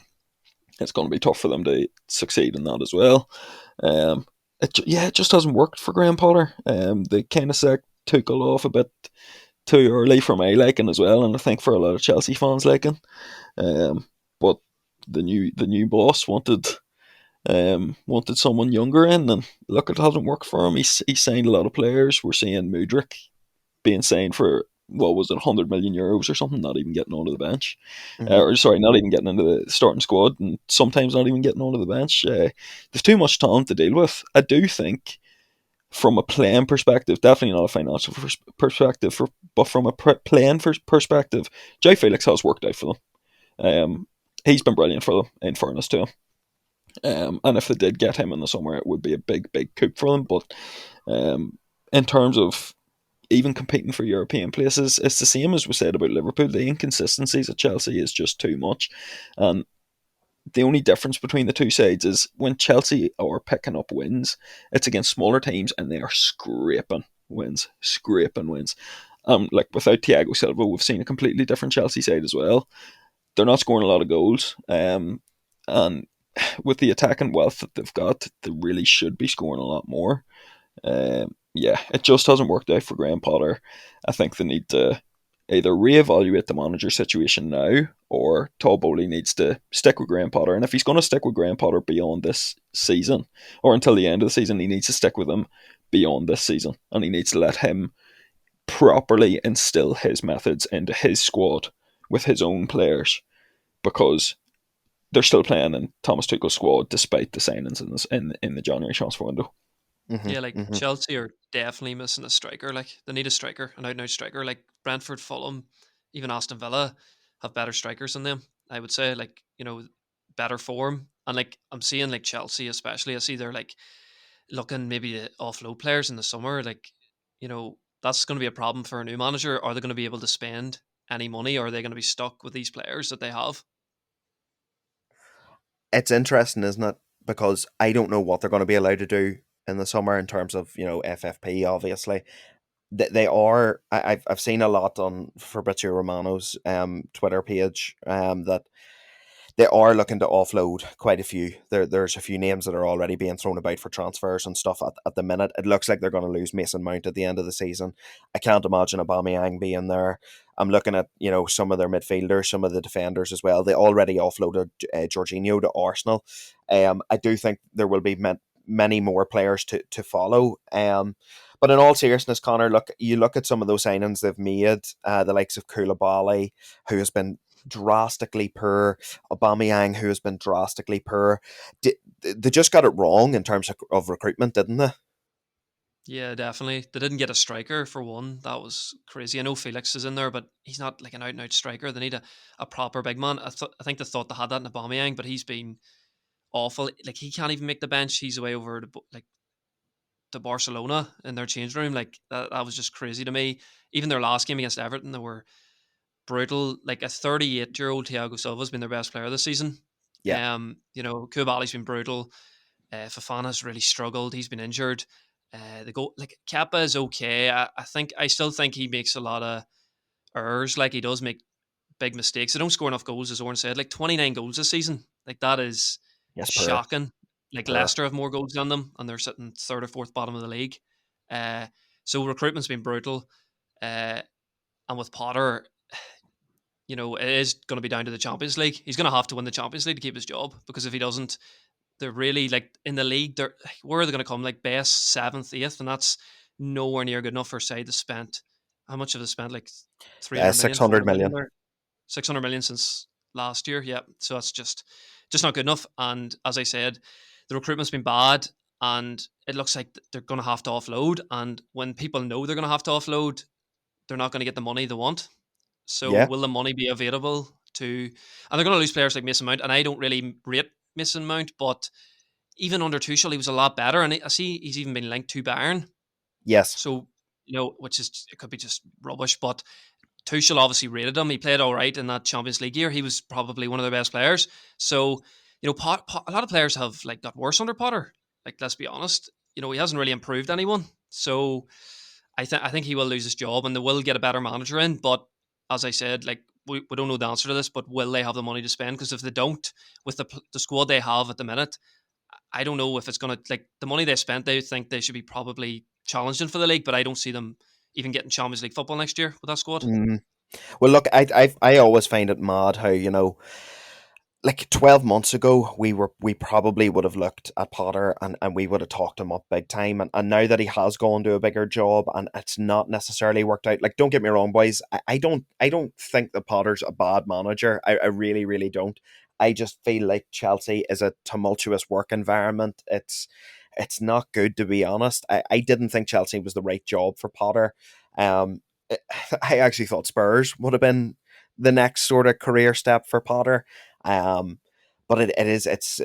it's going to be tough for them to succeed in that as well. It just hasn't worked for Graham Potter. They kind of sacked Tuchel off a bit too early for my liking as well, and I think for a lot of Chelsea fans liking. But the new boss wanted someone younger in, and look, it hasn't worked for him. He's signed a lot of players. We're seeing Mudryk being signed for what was it, €100 million or something, not even getting onto the bench, Hmm. or sorry, not even getting into the starting squad, and sometimes not even getting onto the bench. There's too much talent to deal with. I do think, from a playing perspective, definitely not a financial perspective, but from a playing perspective, Jay Felix has worked out for them. He's been brilliant for them, in fairness to him. And if they did get him in the summer, it would be a big, big coup for them. But um, in terms of even competing for European places, it's the same as we said about Liverpool. The inconsistencies at Chelsea is just too much. And the only difference between the two sides is when Chelsea are picking up wins, it's against smaller teams and they are scraping wins. Like without Thiago Silva, we've seen a completely different Chelsea side as well. They're not scoring a lot of goals, and with the attacking wealth that they've got, they really should be scoring a lot more. Yeah, it just hasn't worked out for Graham Potter. I think they need to either reevaluate the manager situation now, or Todd Bowley needs to stick with Graham Potter. And if he's going to stick with Graham Potter beyond this season, or until the end of the season, he needs to stick with him beyond this season, and he needs to let him properly instill his methods into his squad with his own players, because they're still playing in Thomas Tuchel's squad despite the signings in the January transfer window. Hmm. Yeah, like Hmm. Chelsea are definitely missing a striker. Like they need a striker, an out and out striker. Like Brentford, Fulham, even Aston Villa have better strikers than them. I would say, like better form. And like I'm seeing like Chelsea, especially, I see they're like looking maybe to offload players in the summer. Like that's going to be a problem for a new manager. Are they going to be able to spend any money, or are they going to be stuck with these players that they have? It's interesting, isn't it? Because I don't know what they're going to be allowed to do in the summer in terms of FFP. Obviously, they are. I've seen a lot on Fabrizio Romano's Twitter page that they are looking to offload quite a few. There's a few names that are already being thrown about for transfers and stuff at the minute. It looks like they're going to lose Mason Mount at the end of the season. I can't imagine Aubameyang being there. I'm looking at some of their midfielders, some of the defenders as well. They already offloaded Jorginho to Arsenal. I do think there will be many more players to follow. But in all seriousness, Connor, you look at some of those signings they've made, the likes of Koulibaly, who has been drastically poor, Aubameyang, who has been drastically poor. They just got it wrong in terms of recruitment, didn't they? Yeah, definitely. They didn't get a striker for one. That was crazy. I know Felix is in there, but he's not like an out and out striker. They need a proper big man. I think they thought they had that in Aubameyang, but he's been awful. Like he can't even make the bench. He's away over to Barcelona in their change room. Like that was just crazy to me. Even their last game against Everton, they were brutal. Like a 38-year-old Thiago Silva's been their best player this season. Yeah. Koulibaly's been brutal. Fafana's really struggled. He's been injured. The goal, like Kappa is okay. I still think he makes a lot of errors. Like he does make big mistakes. They don't score enough goals, as Oren said. Like 29 goals this season. Like that is Yes, poor, shocking. Like poor. Leicester have more goals than them, and they're sitting third or fourth bottom of the league. Uh, so recruitment's been brutal. Uh, and with Potter, it is going to be down to the Champions League. He's going to have to win the Champions League to keep his job, because if he doesn't, they're really like in the league. They're where are they going to come? Like best seventh, eighth, and that's nowhere near good enough for a side to spent. How much have they spent? Like 300 million, 600 400 million million. there. 600 million since last year. Yeah, so that's just not good enough. And as I said, the recruitment's been bad. and it looks like they're going to have to offload. And when people know they're going to have to offload, they're not going to get the money they want. So Yeah. will the money be available to? And they're going to lose players like Mason Mount. And I don't really rate Mason Mount, but even under Tuchel, he was a lot better. And I see he's even been linked to Bayern. Yes. So which is, it could be just rubbish, but Tuchel obviously rated him. He played all right in that Champions League year. He was probably one of their best players. So, a lot of players have like got worse under Potter. Like, let's be honest. He hasn't really improved anyone. So, I think he will lose his job, and they will get a better manager in. But as I said, like we don't know the answer to this, but will they have the money to spend? Because if they don't, with the squad they have at the minute, I don't know if it's going to, like, the money they spent. They think they should be probably challenging for the league, but I don't see them even getting Champions League football next year with that squad. Mm. Well, look, I always find it mad how, like 12 months ago, we probably would have looked at Potter, and we would have talked him up big time. And now that he has gone to a bigger job and it's not necessarily worked out, like, don't get me wrong, boys, I don't think that Potter's a bad manager. I really, really don't. I just feel like Chelsea is a tumultuous work environment. It's not good, to be honest. I didn't think Chelsea was the right job for Potter. Um, I actually thought Spurs would have been the next sort of career step for Potter. Um, but it's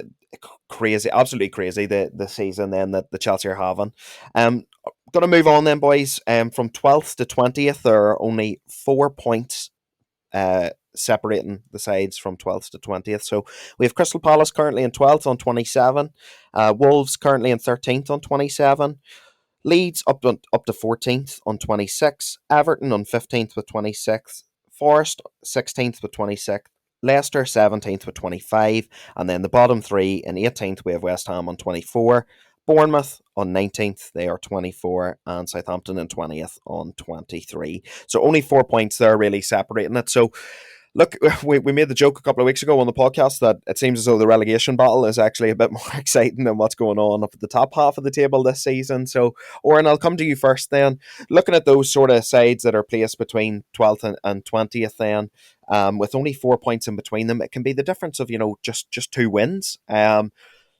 crazy, absolutely crazy, the season then that the Chelsea are having. Gonna move on then, boys. From 12th to 20th, there are only 4 points separating the sides from 12th to 20th. So we have Crystal Palace currently in 12th on 27, Wolves currently in 13th on 27, Leeds up to 14th on 26, Everton on 15th with 26, Forest 16th with 26, Leicester 17th with 25, and then the bottom three in 18th we have West Ham on 24, Bournemouth on 19th, they are 24, and Southampton in 20th on 23. So only 4 points there really separating it. So look, we made the joke a couple of weeks ago on the podcast that it seems as though the relegation battle is actually a bit more exciting than what's going on up at the top half of the table this season. So, Oren, I'll come to you first then. Looking at those sort of sides that are placed between 12th and 20th then, with only 4 points in between them, it can be the difference of, just two wins.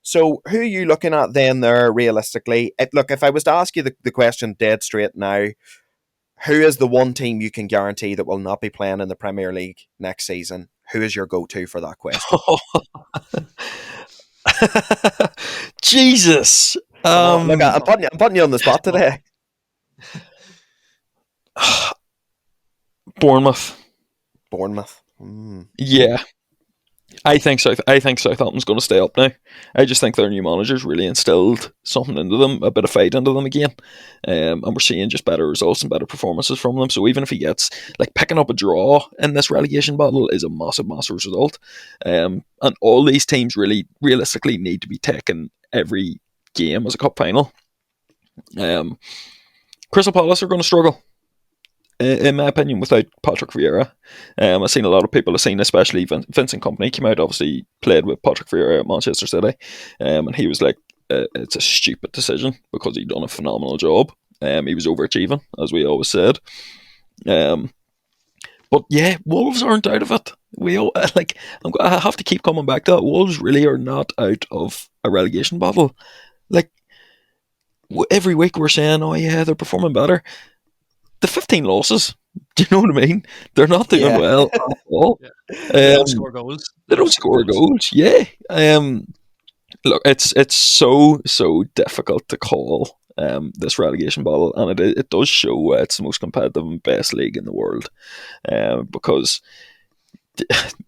So who are you looking at then there realistically? Look, if I was to ask you the question dead straight now, who is the one team you can guarantee that will not be playing in the Premier League next season? Who is your go-to for that question? Jesus. Come on, look, I'm putting you on the spot today. Bournemouth. Yeah. I think Southampton's going to stay up now. I just think their new manager's really instilled something into them, a bit of fight into them again, and we're seeing just better results and better performances from them. So even if he gets, like, picking up a draw in this relegation battle is a massive, massive result. And all these teams really, realistically, need to be taking every game as a cup final. Crystal Palace are going to struggle, in my opinion, without Patrick Vieira. I've seen a lot of people have seen, especially Vincent Kompany came out, obviously played with Patrick Vieira at Manchester City, and he was like, it's a stupid decision because he'd done a phenomenal job. He was overachieving, as we always said. But yeah, Wolves aren't out of it. I have to keep coming back to that. Wolves really are not out of a relegation battle. Like, every week we're saying, oh yeah, they're performing better. The 15 losses, do you know what I mean? They're not doing well at all. Yeah. They don't score goals. They don't score goals. Yeah. Look, it's so difficult to call this relegation battle, and it does show it's the most competitive and best league in the world. Because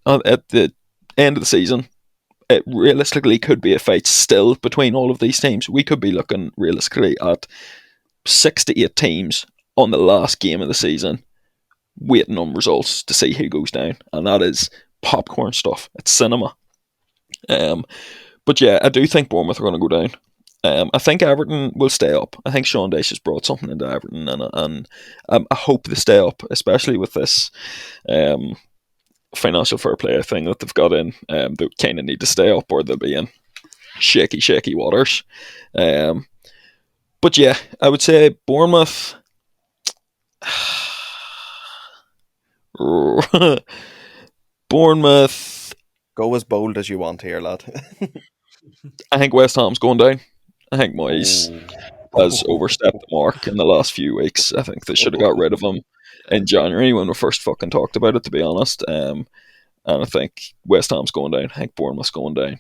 at the end of the season, it realistically could be a fight still between all of these teams. We could be looking realistically at 6 to 8 teams on the last game of the season, waiting on results to see who goes down, and that is popcorn stuff. It's cinema. But yeah, I do think Bournemouth are going to go down. I think Everton will stay up. I think Sean Dyche has brought something into Everton, and I hope they stay up, especially with this financial fair play thing that they've got in. They kind of need to stay up, or they'll be in shaky waters. But yeah, I would say Bournemouth. Bournemouth. Go as bold as you want here, lad. I think West Ham's going down. I think Moyes Oh. has overstepped the mark in the last few weeks. I think they should have got rid of him in January when we first fucking talked about it, to be honest. And I think West Ham's going down. I think Bournemouth's going down.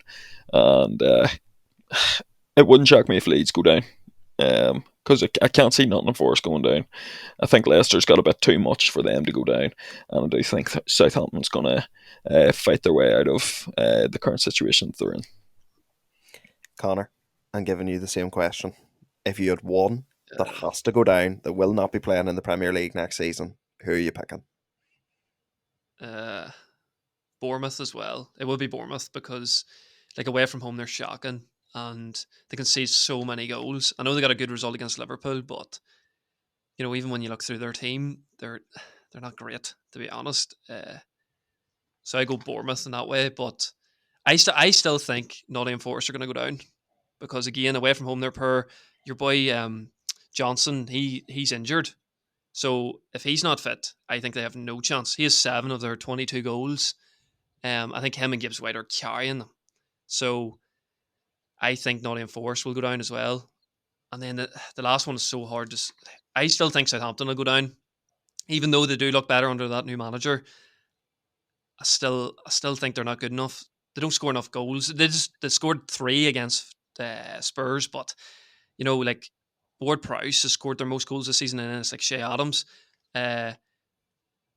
And it wouldn't shock me if Leeds go down. Because I can't see Nottingham Forest going down. I think Leicester's got a bit too much for them to go down. And I do think Southampton's going to fight their way out of the current situation that they're in. Connor, I'm giving you the same question. If you had one that Uh, has to go down, that will not be playing in the Premier League next season, who are you picking? uh, Bournemouth as well. It will be Bournemouth because, like, away from home, they're shocking and they can see so many goals. I know they got a good result against Liverpool, but even when you look through their team, they're not great, to be honest. So I go Bournemouth in that way, but I still think Nottingham Forest are going to go down because, again, away from home they're poor. Your boy Johnson, he's injured, so if he's not fit, I think they have no chance. He has 7 of their 22 goals. I think him and Gibbs White are carrying them. So I think Nottingham Forest will go down as well. And then the last one is so hard. I still think Southampton will go down, even though they do look better under that new manager. I still think they're not good enough. They don't score enough goals. They scored 3 against Spurs, but like Ward Prowse has scored their most goals this season, and it's like Shea Adams. Uh,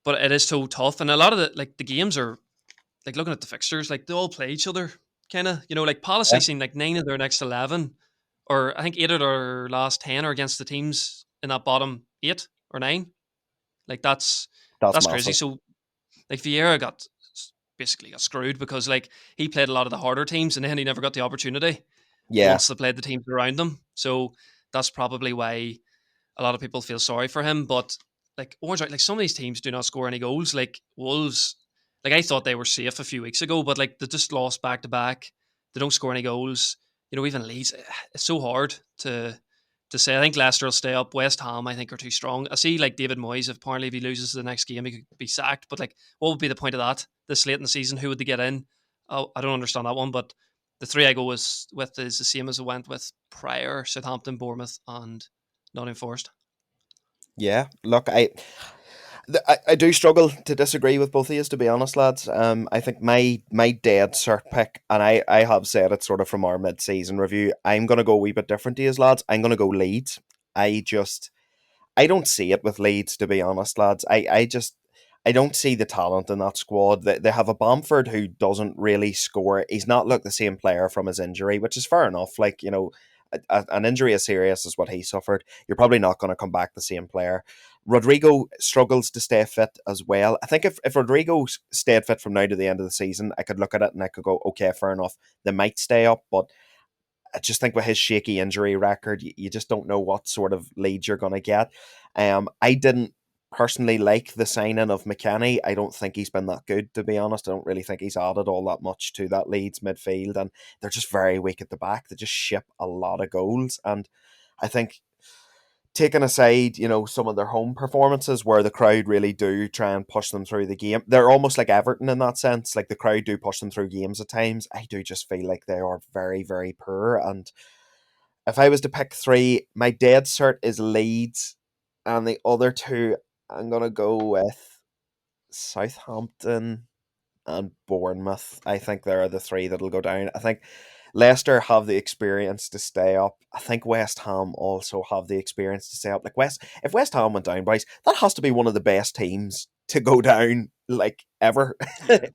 but it is so tough, and a lot of the games are like looking at the fixtures, like they all play each other, kind of. Like Palace, I Yeah, seen like 9 of their next 11, or I think 8 of their last 10 are against the teams in that bottom 8 or 9. Like that's that's crazy. massive. So like Vieira basically got screwed because like he played a lot of the harder teams and then he never got the opportunity Yeah, once they played the teams around them. So that's probably why a lot of people feel sorry for him. But like Orange, like some of these teams do not score any goals. Like Wolves, like I thought they were safe a few weeks ago, but like they just lost back to back. They don't score any goals. Even Leeds, it's so hard to say. I think Leicester will stay up. West Ham, I think, are too strong. I see like David Moyes. If apparently if he loses the next game, he could be sacked. But like, what would be the point of that? This late in the season, who would they get in? Oh, I don't understand that one. But the three I go with is the same as I went with prior: Southampton, Bournemouth, and Nottingham Forest. yeah. Look, I do struggle to disagree with both of you, to be honest, lads. I think my dead cert pick, and I have said it sort of from our mid season review. I'm gonna go a wee bit different to you, lads. I'm gonna go Leeds. I just I don't see it with Leeds, to be honest, lads. I don't see the talent in that squad. They have a Bamford who doesn't really score. He's not like the same player from his injury, which is fair enough. Like, an injury as serious as what he suffered, you're probably not going to come back the same player. Rodrigo struggles to stay fit as well. I think if Rodrigo stayed fit from now to the end of the season, I could look at it and I could go, okay, fair enough. They might stay up, but I just think with his shaky injury record, you just don't know what sort of lead you're going to get. I didn't personally like the signing of McKennie. I don't think he's been that good, to be honest. I don't really think he's added all that much to that Leeds midfield, and they're just very weak at the back. They just ship a lot of goals, and I think taking aside, some of their home performances where the crowd really do try and push them through the game, they're almost like Everton in that sense. Like the crowd do push them through games at times. I do just feel like they are very, very poor. And if I was to pick three, my dead cert is Leeds, and the other two, I'm gonna go with Southampton and Bournemouth. I think there are the three that'll go down. I think Leicester have the experience to stay up. I think West Ham also have the experience to stay up. Like if West Ham went down, boys, that has to be one of the best teams to go down like ever. Yeah,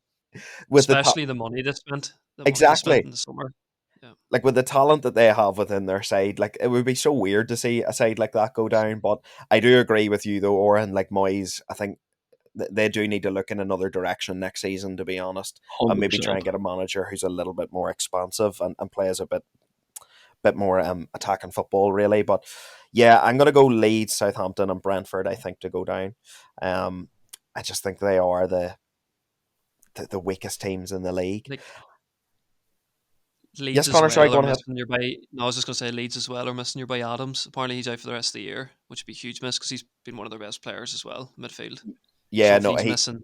With the especially the money they spent exactly in the summer. Yeah, like with the talent that they have within their side, like it would be so weird to see a side like that go down. But I do agree with you though, Oren. Like Moyes, I think they do need to look in another direction next season, to be honest, and Hundred maybe try and percent. get a manager who's a little bit more expansive and plays a bit more attacking football, really. But yeah, I'm gonna go Leeds, Southampton, and Brentford. I think to go down. Um, I just think they are the weakest teams in the league. like Yes, Leeds as Connor. Sorry, well go are on ahead. missing your boy. No, I was just going to say Leeds as well are missing your boy Adams. Apparently he's out for the rest of the year, which would be a huge miss because he's been one of their best players as well midfield. So Yeah, if no, he's missing,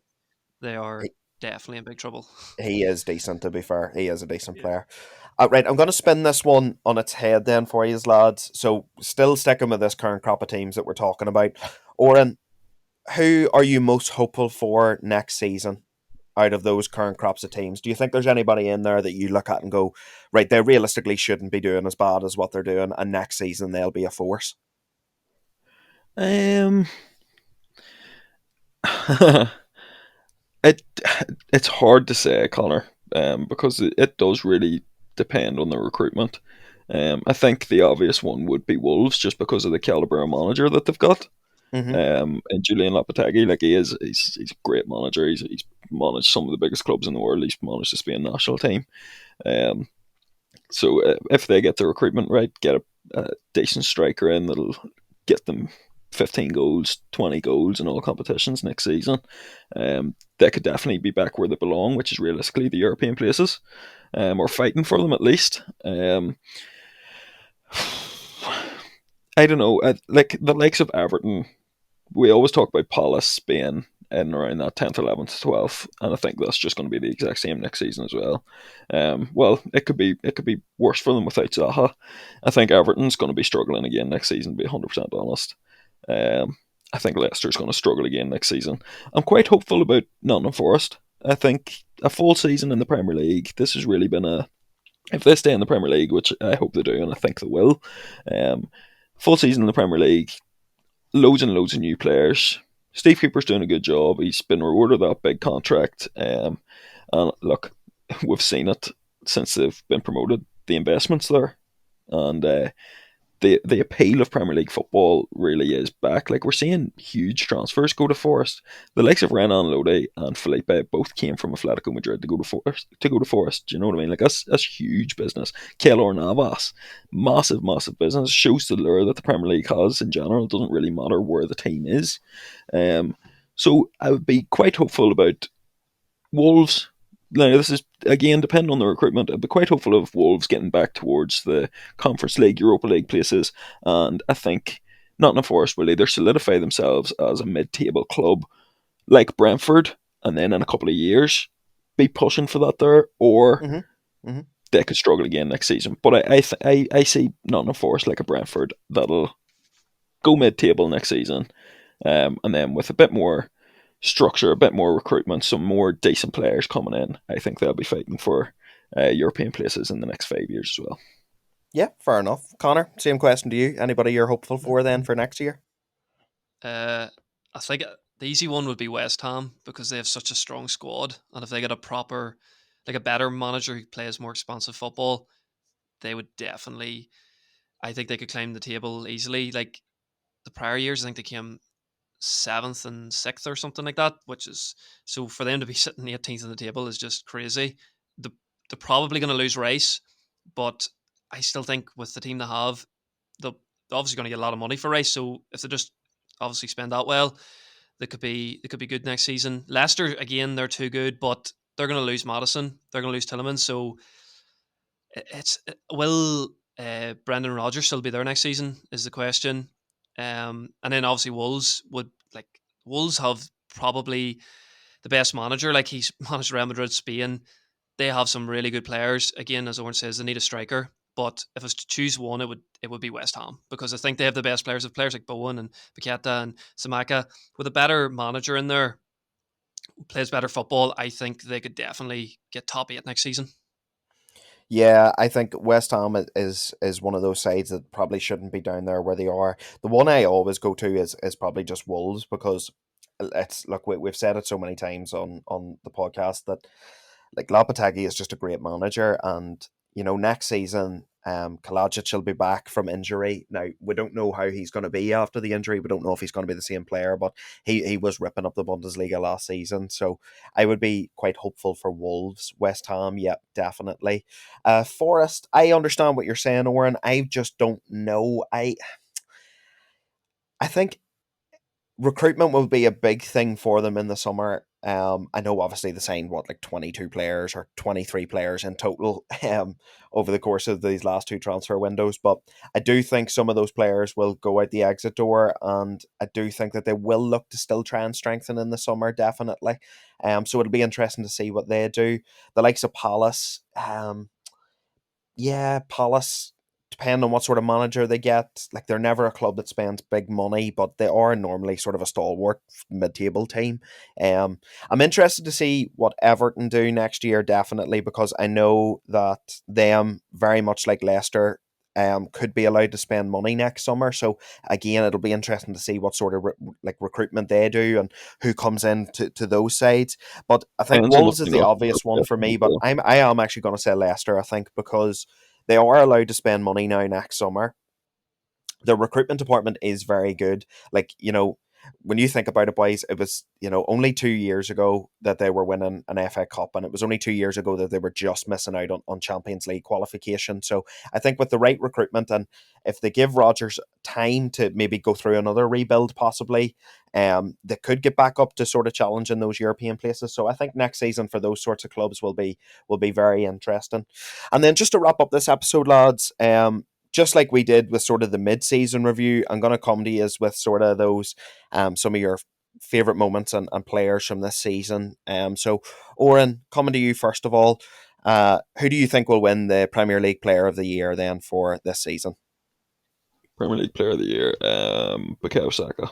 they are. definitely in big trouble. He is decent, to be fair. He is a decent player. Right, I'm going to spin this one on its head then for you, lads. So, still sticking with this current crop of teams that we're talking about. Oren, who are you most hopeful for next season out of those current crops of teams? Do you think there's anybody in there that you look at and go, right, they realistically shouldn't be doing as bad as what they're doing, and next season they'll be a force? Um, it it's hard to say, Connor, because it does really depend on the recruitment. I think the obvious one would be Wolves, just because of the caliber of manager that they've got. Mm-hmm. And Julian Lopetegui, like he's a great manager. He's managed some of the biggest clubs in the world. He's managed the Spain national team. Um, so if they get the recruitment right, get a decent striker in that'll get them 15 goals, 20 goals in all competitions next season, they could definitely be back where they belong, which is realistically the European places, or fighting for them at least. I don't know, like the likes of Everton, we always talk about Palace being in around that 10th, 11th, 12th, and I think that's just going to be the exact same next season as well. Well, it could be worse for them without Zaha. I think Everton's going to be struggling again next season, to be 100% honest. Um, I think Leicester's going to struggle again next season. I'm quite hopeful about Nottingham Forest. I think a full season in the Premier League, this has really been a. If they stay in the Premier League, which I hope they do, and I think they will, um, full season in the Premier League, loads and loads of new players. Steve Cooper's doing a good job. He's been rewarded that big contract. And look, we've seen it since they've been promoted. The investments there, and the appeal of Premier League football really is back. Like we're seeing huge transfers go to Forest. The likes of Renan Lodi and Felipe both came from Atletico Madrid to go to Forest. To go to Forest, do you know what I mean? Like that's huge business. Keylor Navas, massive, massive business. Shows the lure that the Premier League has in general. It doesn't really matter where the team is. Um, so I would be quite hopeful about Wolves. Now, this is again depending on the recruitment. I'd be quite hopeful of Wolves getting back towards the Conference League, Europa League places, and I think Nottingham Forest will either solidify themselves as a mid-table club like Brentford, and then in a couple of years be pushing for that there, or Mm-hmm. Mm-hmm. they could struggle again next season. But I see Nottingham Forest like a Brentford that'll go mid-table next season, and then with a bit more structure, a bit more recruitment, some more decent players coming in, I think they'll be fighting for European places in the next 5 years as well. Yeah, fair enough. Connor, same question to you. Anybody you're hopeful for then for next year? I think the easy one would be West Ham because they have such a strong squad, and if they get a proper, like a better manager who plays more expansive football, they would definitely. I think they could climb the table easily. Like the prior years, I think they came seventh and sixth or something like that, which is so for them to be sitting 18th on the table is just crazy. The, they're probably going to lose Rice, but I still think with the team they have, they're obviously going to get a lot of money for Rice. So if they just obviously spend that well, they could be good next season. Leicester again, they're too good, but they're going to lose Madison, they're going to lose Tillman. So it's will Brendan Rodgers still be there next season is the question. And then obviously Wolves have probably the best manager. Like he's managed Real Madrid, Spain. They have some really good players. Again, as Owen says, they need a striker. But if it's to choose one, it would be West Ham because I think they have the best players. Of players like Bowen and Paqueta and Samaka with a better manager in there, who plays better football. I think they could definitely get top eight next season. Yeah, I think West Ham is one of those sides that probably shouldn't be down there where they are. The one I always go to is probably just Wolves because it's look we've said it so many times on the podcast that like Lopetegui is just a great manager, and next season Kalajic will be back from injury. Now we don't know how he's going to be after the injury. We don't know if he's going to be the same player, but he was ripping up the Bundesliga last season, so I would be quite hopeful for Wolves. West Ham, yeah, definitely. Forest, I understand what you're saying, Oren. I just don't know. I think recruitment will be a big thing for them in the summer. I know obviously they signed what, like 22 players or 23 players in total over the course of these last two transfer windows, but I do think some of those players will go out the exit door, and I do think that they will look to still try and strengthen in the summer, definitely. So it'll be interesting to see what they do. The likes of Palace, yeah, Palace, depending on what sort of manager they get, like they're never a club that spends big money, but they are normally sort of a stalwart mid-table team. I'm interested to see what Everton do next year, definitely, because I know that them, very much like Leicester, could be allowed to spend money next summer. So again, it'll be interesting to see what sort of like recruitment they do and who comes in to those sides. But I think Depends on what Wolves is you the know. obvious one for me. But I am actually going to say Leicester. I think because they are allowed to spend money now next summer. The recruitment department is very good. Like, when you think about it, boys, it was, only 2 years ago that they were winning an FA Cup, and it was only 2 years ago that they were just missing out on Champions League qualification. So I think with the right recruitment, and if they give Rodgers time to maybe go through another rebuild, possibly, they could get back up to sort of challenging those European places. So I think next season for those sorts of clubs will be very interesting. And then just to wrap up this episode, lads, just like we did with sort of the mid-season review, I'm going to come to you with sort of those, some of your favourite moments and players from this season. So, Oren, coming to you first of all, who do you think will win the Premier League Player of the Year then for this season? Premier League Player of the Year, Bukayo Saka.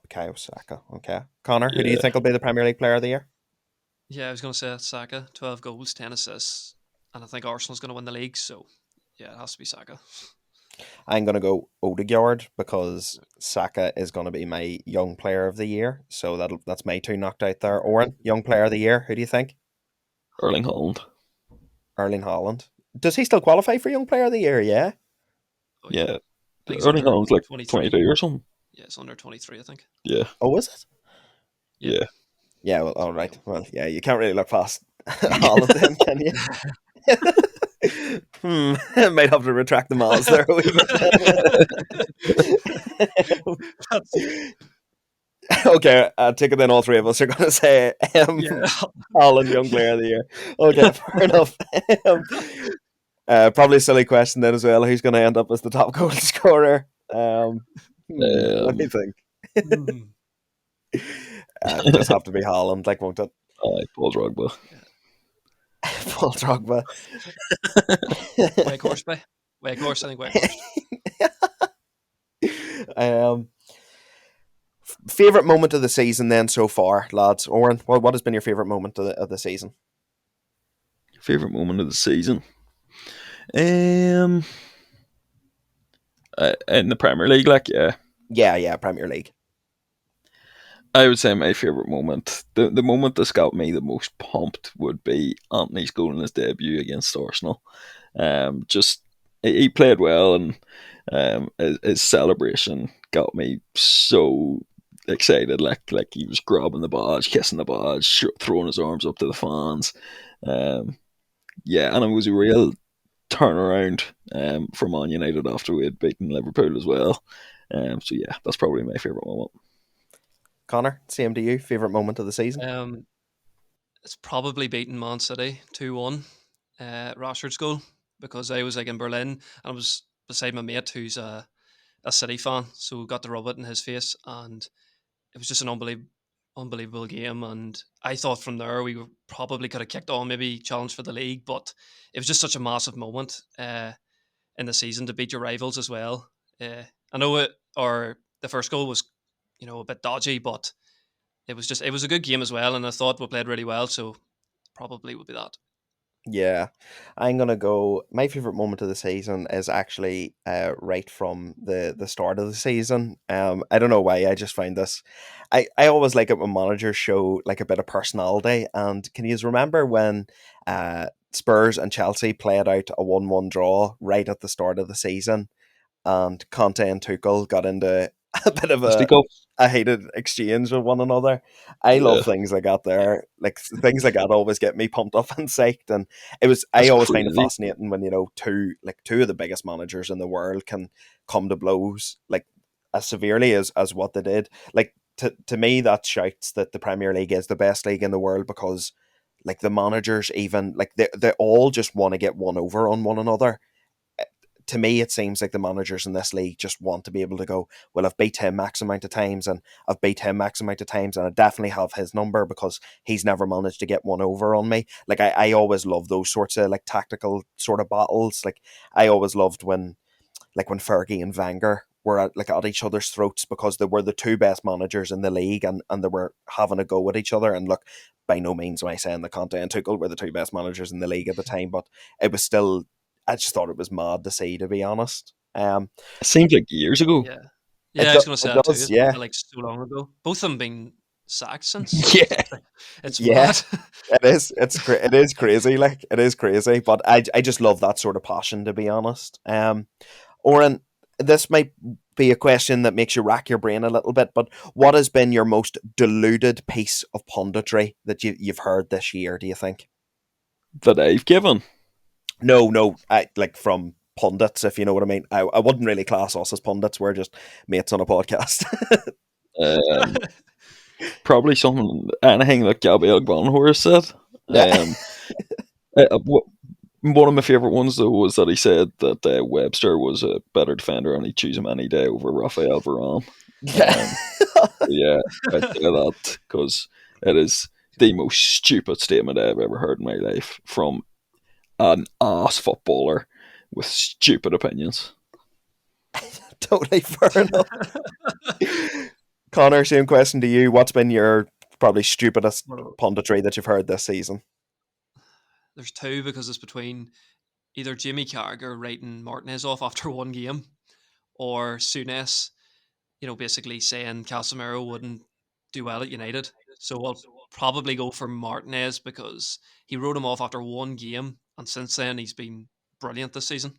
Bukayo Saka, okay. Connor, who do you Yeah, think will be the Premier League Player of the Year? Yeah, I was going to say Saka, 12 goals, 10 assists, and I think Arsenal's going to win the league. So yeah, it has to be Saka. I'm going to go Odegaard because Saka is going to be my Young Player of the Year. So that's my two knocked out there. Oren, Young Player of the Year, who do you think? Erling Haaland. Erling Haaland. Does he still qualify for Young Player of the Year? Yeah. Oh yeah, Yeah, I think he's Erling under Haaland's like 23. 22 or something. Yeah, it's under 23, I think. Yeah, Oh, is it? Yeah. yeah. Yeah. Well, all So right. young. Well, yeah. You can't really look past Haaland, then, can you? Might have to retract the miles there a wee bit. That's, Okay, I take it then all three of us are going to say yeah. Haaland, Young Player of the Year. Okay, fair enough. Um, Probably a silly question then as well. Who's going to end up as the top goal scorer? Let me Um, think. Hmm. It'll just have to be Haaland, like, won't it? Paul Drogba. Yeah. Paul Drogba. Weghorst, by Weghorst, I think Weghorst. um, Favorite moment of the season then so far, lads. Oren, what has been your favorite moment of the season? Favorite moment of the season. Um, in the Premier League, like yeah, Yeah, Premier League. I would say my favorite moment, the moment that's got me the most pumped, would be Anthony scoring his debut against Arsenal. Just he played well, and his celebration got me so excited. Like he was grabbing the badge, kissing the badge, throwing his arms up to the fans. Um, yeah, and it was a real turnaround for Man United after we had beaten Liverpool as well. So yeah, that's probably my favorite moment. Connor, same to you. Favorite moment of the season? Um, it's probably beating Man City 2-1, Rashford's goal, because I was like in Berlin and I was beside my mate who's a City fan, so got to rub it in his face, and it was just an unbelievable game. And I thought from there probably could have kicked on, maybe challenged for the league, but it was just such a massive moment in the season to beat your rivals as well. I know the first goal was a bit dodgy, but it was a good game as well, and I thought we played really well, so probably would be that. Yeah, I'm gonna go. My favorite moment of the season is actually right from the start of the season. I don't know why. I just find this. I always like it when managers show like a bit of personality. And can you remember when Spurs and Chelsea played out a 1-1 draw right at the start of the season, and Conte and Tuchel got into a bit of Dusty a Cup. a hated exchange with one another. I love Yeah, things like that Yeah, there. Like things like that always get me pumped up and psyched. And I that's always find it crazy. fascinating when, two of the biggest managers in the world can come to blows like as severely as what they did. Like to me that shouts that the Premier League is the best league in the world, because like the managers, even like they all just want to get one over on one another. To me, it seems like the managers in this league just want to be able to go, well, I've beat him X amount of times, and I've beat him X amount of times, and I definitely have his number because he's never managed to get one over on me. Like I always love those sorts of like tactical sort of battles. Like I always loved when Fergie and Wenger were at each other's throats, because they were the two best managers in the league, and they were having a go at each other. And look, by no means am I saying that Conte and Tuchel were the two best managers in the league at the time, but it was still, I just thought it was mad to see, to be honest. It seems like years ago. Yeah, It, yeah. I was going to say it that too. does, It yeah. felt like so long ago. Both of them been sacked since. Yeah. It's Yeah, mad. it is. It is crazy. Like it is crazy, but I just love that sort of passion, to be honest. Oren, this might be a question that makes you rack your brain a little bit, but what has been your most deluded piece of punditry that you've heard this year, do you think? That I've given. No, like from pundits, if you know what I mean. I wouldn't really class us as pundits. We're just mates on a podcast. Um, Probably anything that Gabriel Gronhor said. Yeah. Um, one of my favourite ones, though, was that he said that Webster was a better defender and he'd choose him any day over Rafael Varane. Yeah. Um, yeah, I'd say that because it is the most stupid statement I've ever heard in my life from an ass footballer with stupid opinions. Totally fair enough. Connor, same question to you. What's been your probably stupidest Well, punditry that you've heard this season? there's two, because it's between either Jimmy Carragher writing Martinez off after one game, or Souness, basically saying Casemiro wouldn't do well at United. So I'll probably go for Martinez, because he wrote him off after one game, and since then he's been brilliant this season.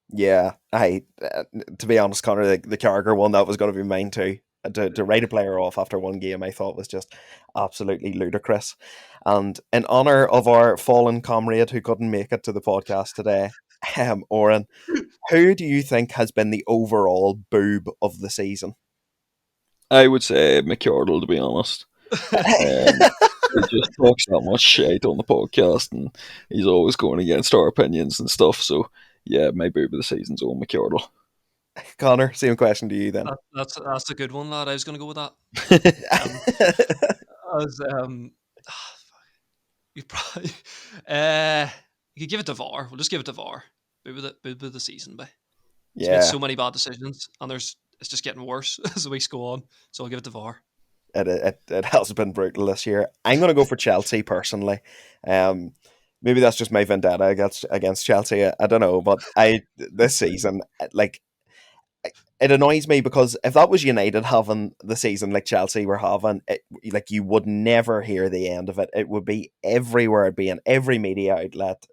Yeah, to be honest, Connor, the Carragher one, that was going to be mine too. To write a player off after one game, I thought was just absolutely ludicrous. And in honor of our fallen comrade who couldn't make it to the podcast today, Oren, who do you think has been the overall boob of the season? I would say McCardle, to be honest. Um, he just talks that much shit on the podcast, and he's always going against our opinions and stuff. So yeah, my boob of the season's on McCardle. Connor, same question to you then. That's a good one, lad. I was going to go with that. Um, I was you probably you could give it to VAR. We'll just give it to VAR. Boob of the season, but he's made Yeah, so many bad decisions, and it's just getting worse as the weeks go on. So I'll give it to VAR. it has been brutal this year. I'm going to go for Chelsea personally. Um, Maybe that's just my vendetta against Chelsea. I don't know, but this season, like, it annoys me, because if that was United having the season like Chelsea were having, like, you would never hear the end of it. It would be everywhere. It'd be in every media outlet.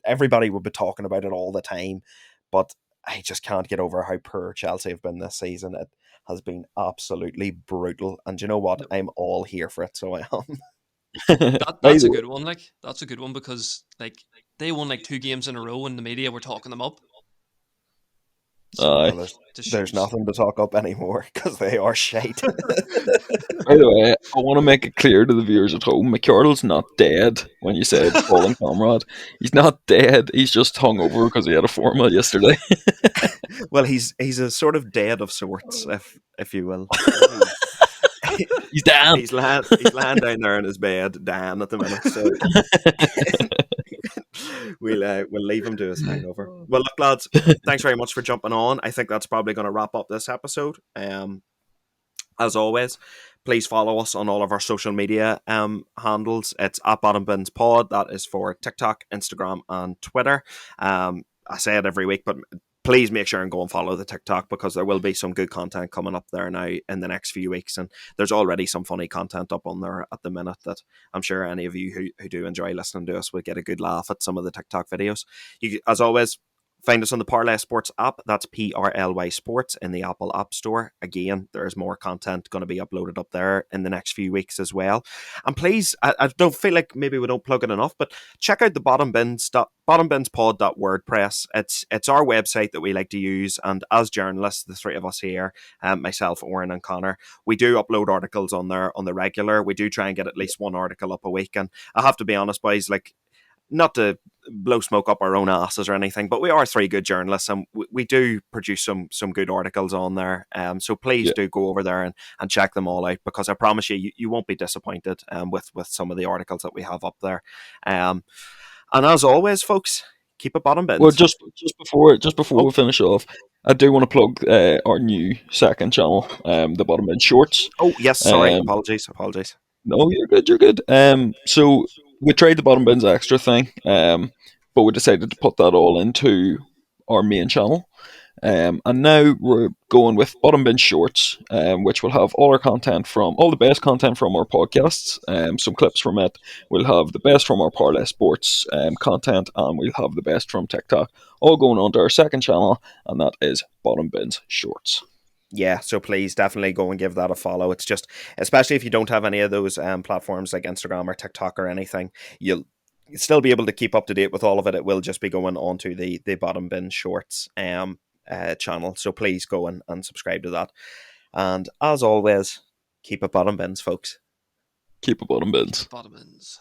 Everybody would be talking about it all the time. But I just can't get over how poor Chelsea have been this season. It has been absolutely brutal. And you know what? No, I'm all here for it. So I am. that's a good one. Like, that's a good one, because like they won like two games in a row, and the media were talking them up. So Aye. Well, just there's shows. nothing to talk up anymore, because they are shite. By the way, I want to make it clear to the viewers at home: McCardle's not dead. When you said fallen comrade, he's not dead. He's just hungover because he had a formal yesterday. Well, he's a sort of dead of sorts, if you will. He's down. He's lying down there in his bed, Dan, at the minute. So we'll leave him to his hangover. Well, look, lads, thanks very much for jumping on. I think that's probably going to wrap up this episode. As always, please follow us on all of our social media handles. It's at Bottom Bins Pod. That is for TikTok, Instagram, and Twitter. I say it every week, but please make sure and go and follow the TikTok, because there will be some good content coming up there now in the next few weeks. And there's already some funny content up on there at the minute that I'm sure any of you who do enjoy listening to us would get a good laugh at some of the TikTok videos. As always, Find us on the Parlay Sports app. That's PRLY Sports in the Apple App Store. Again, there's more content going to be uploaded up there in the next few weeks as well. And please, I don't feel like maybe we don't plug it enough, but check out the bottombinspod.wordpress. It's our website that we like to use, and as journalists, the three of us here, myself, Oren, and Connor, we do upload articles on there on the regular. We do try and get at least one article up a week, and I have to be honest, boys, like, not to blow smoke up our own asses or anything, but we are three good journalists, and we do produce some good articles on there. So please Yeah. do go over there and check them all out, because I promise you won't be disappointed with some of the articles that we have up there. And as always, folks, keep it bottom Well, bins. just before we Oh, finish off, I do want to plug our new second channel, the Bottom End Shorts. oh yes, sorry, Um, apologies. no, you're good. You're good. So we tried the Bottom Bins Extra thing, but we decided to put that all into our main channel. And now we're going with Bottom Bench Shorts, which will have all the best content from our podcasts, some clips from it. We'll have the best from our Parlay Sports content, and we'll have the best from TikTok, all going onto our second channel, and that is Bottom Bench Shorts. Yeah, so please definitely go and give that a follow. It's just, especially if you don't have any of those platforms like Instagram or TikTok or anything, you'll still be able to keep up to date with all of it. It will just be going onto the Bottom Bin Shorts channel. So please go and subscribe to that. And as always, keep it bottom bins, folks. Keep it Bottom Keep Bins. it bottom ends.